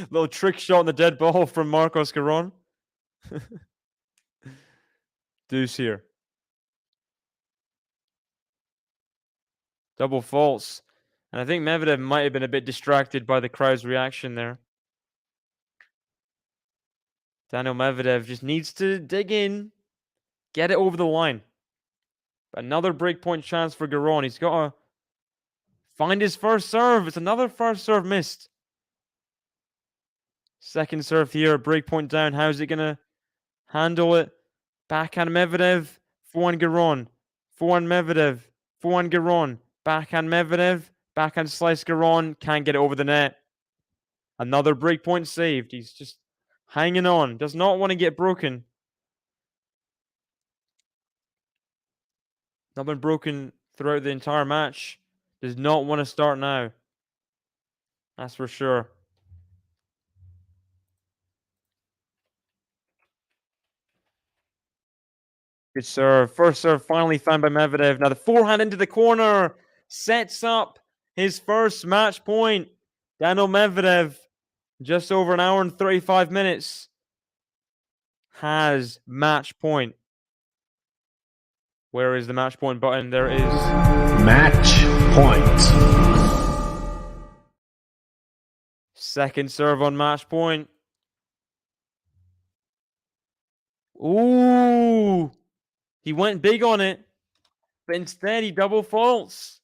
Little trick shot on the dead ball from Marcos Giron. Deuce here. Double faults. And I think Medvedev might have been a bit distracted by the crowd's reaction there. Daniil Medvedev just needs to dig in. Get it over the line. Another breakpoint chance for Giron. He's got to find his first serve. It's another first serve missed. Second serve here, breakpoint down. How's it going to handle it? Backhand Medvedev, forehand Giron. Forehand Medvedev, forehand Giron. Backhand Medvedev, backhand slice Giron. Can't get it over the net. Another breakpoint saved. He's just hanging on. Does not want to get broken. Not been broken throughout the entire match. Does not want to start now. That's for sure. Good serve. First serve finally found by Medvedev. Now the forehand into the corner. Sets up his first match point. Daniil Medvedev, just over an hour and 35 minutes, has match point. Where is the match point button? There is. Match point. Second serve on match point. Ooh. He went big on it, but instead he double faults.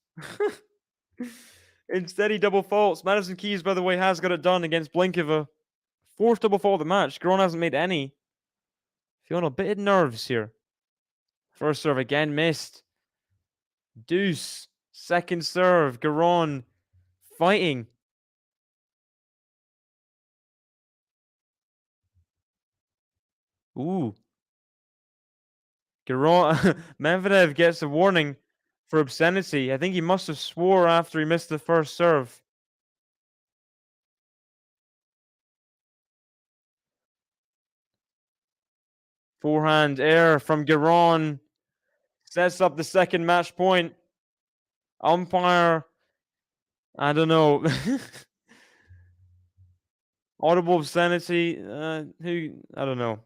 Instead he double faults. Madison Keys, by the way, has got it done against Blinkova. Fourth double fault of the match. Giron hasn't made any. Feeling a bit of nerves here. First serve again missed. Deuce. Second serve. Giron fighting. Ooh. Giron, Medvedev gets a warning for obscenity. I think he must have swore after he missed the first serve. Forehand air from Giron sets up the second match point. Umpire, I don't know. Audible obscenity. I don't know.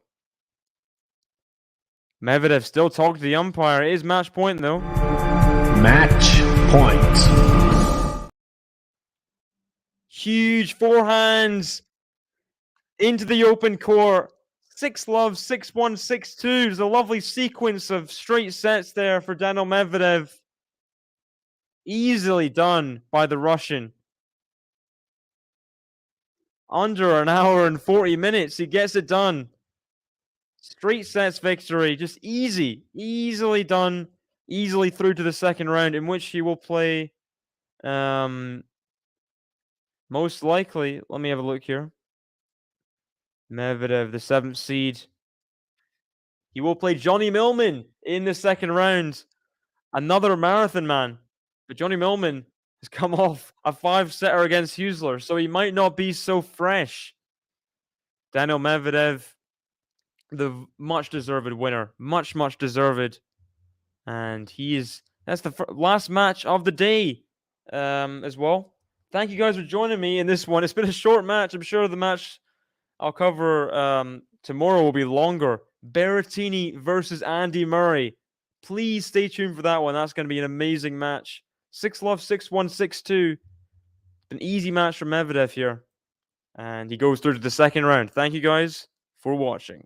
Medvedev still talking to the umpire. It is match point though. Match point. Huge forehands into the open court. 6-love, 6-1, 6-2. There's a lovely sequence of straight sets there for Daniil Medvedev. Easily done by the Russian. Under an hour and 40 minutes, he gets it done. Straight sets victory, just easily done, easily through to the second round, in which he will play, most likely, let me have a look here. Medvedev, the 7th seed. He will play Johnny Millman in the second round. Another marathon man. But Johnny Millman has come off a 5-setter against Husler, so he might not be so fresh. Daniil Medvedev, the much deserved winner, much deserved, and that's the last match of the day as well. Thank you guys for joining me in this one. It's been a short match. I'm sure the match I'll cover tomorrow will be longer. Berrettini versus Andy Murray. Please stay tuned for that one. That's going to be an amazing match. 6-love, 6-1, 6-2. An easy match for Medvedev here, and he goes through to the second round. Thank you guys for watching.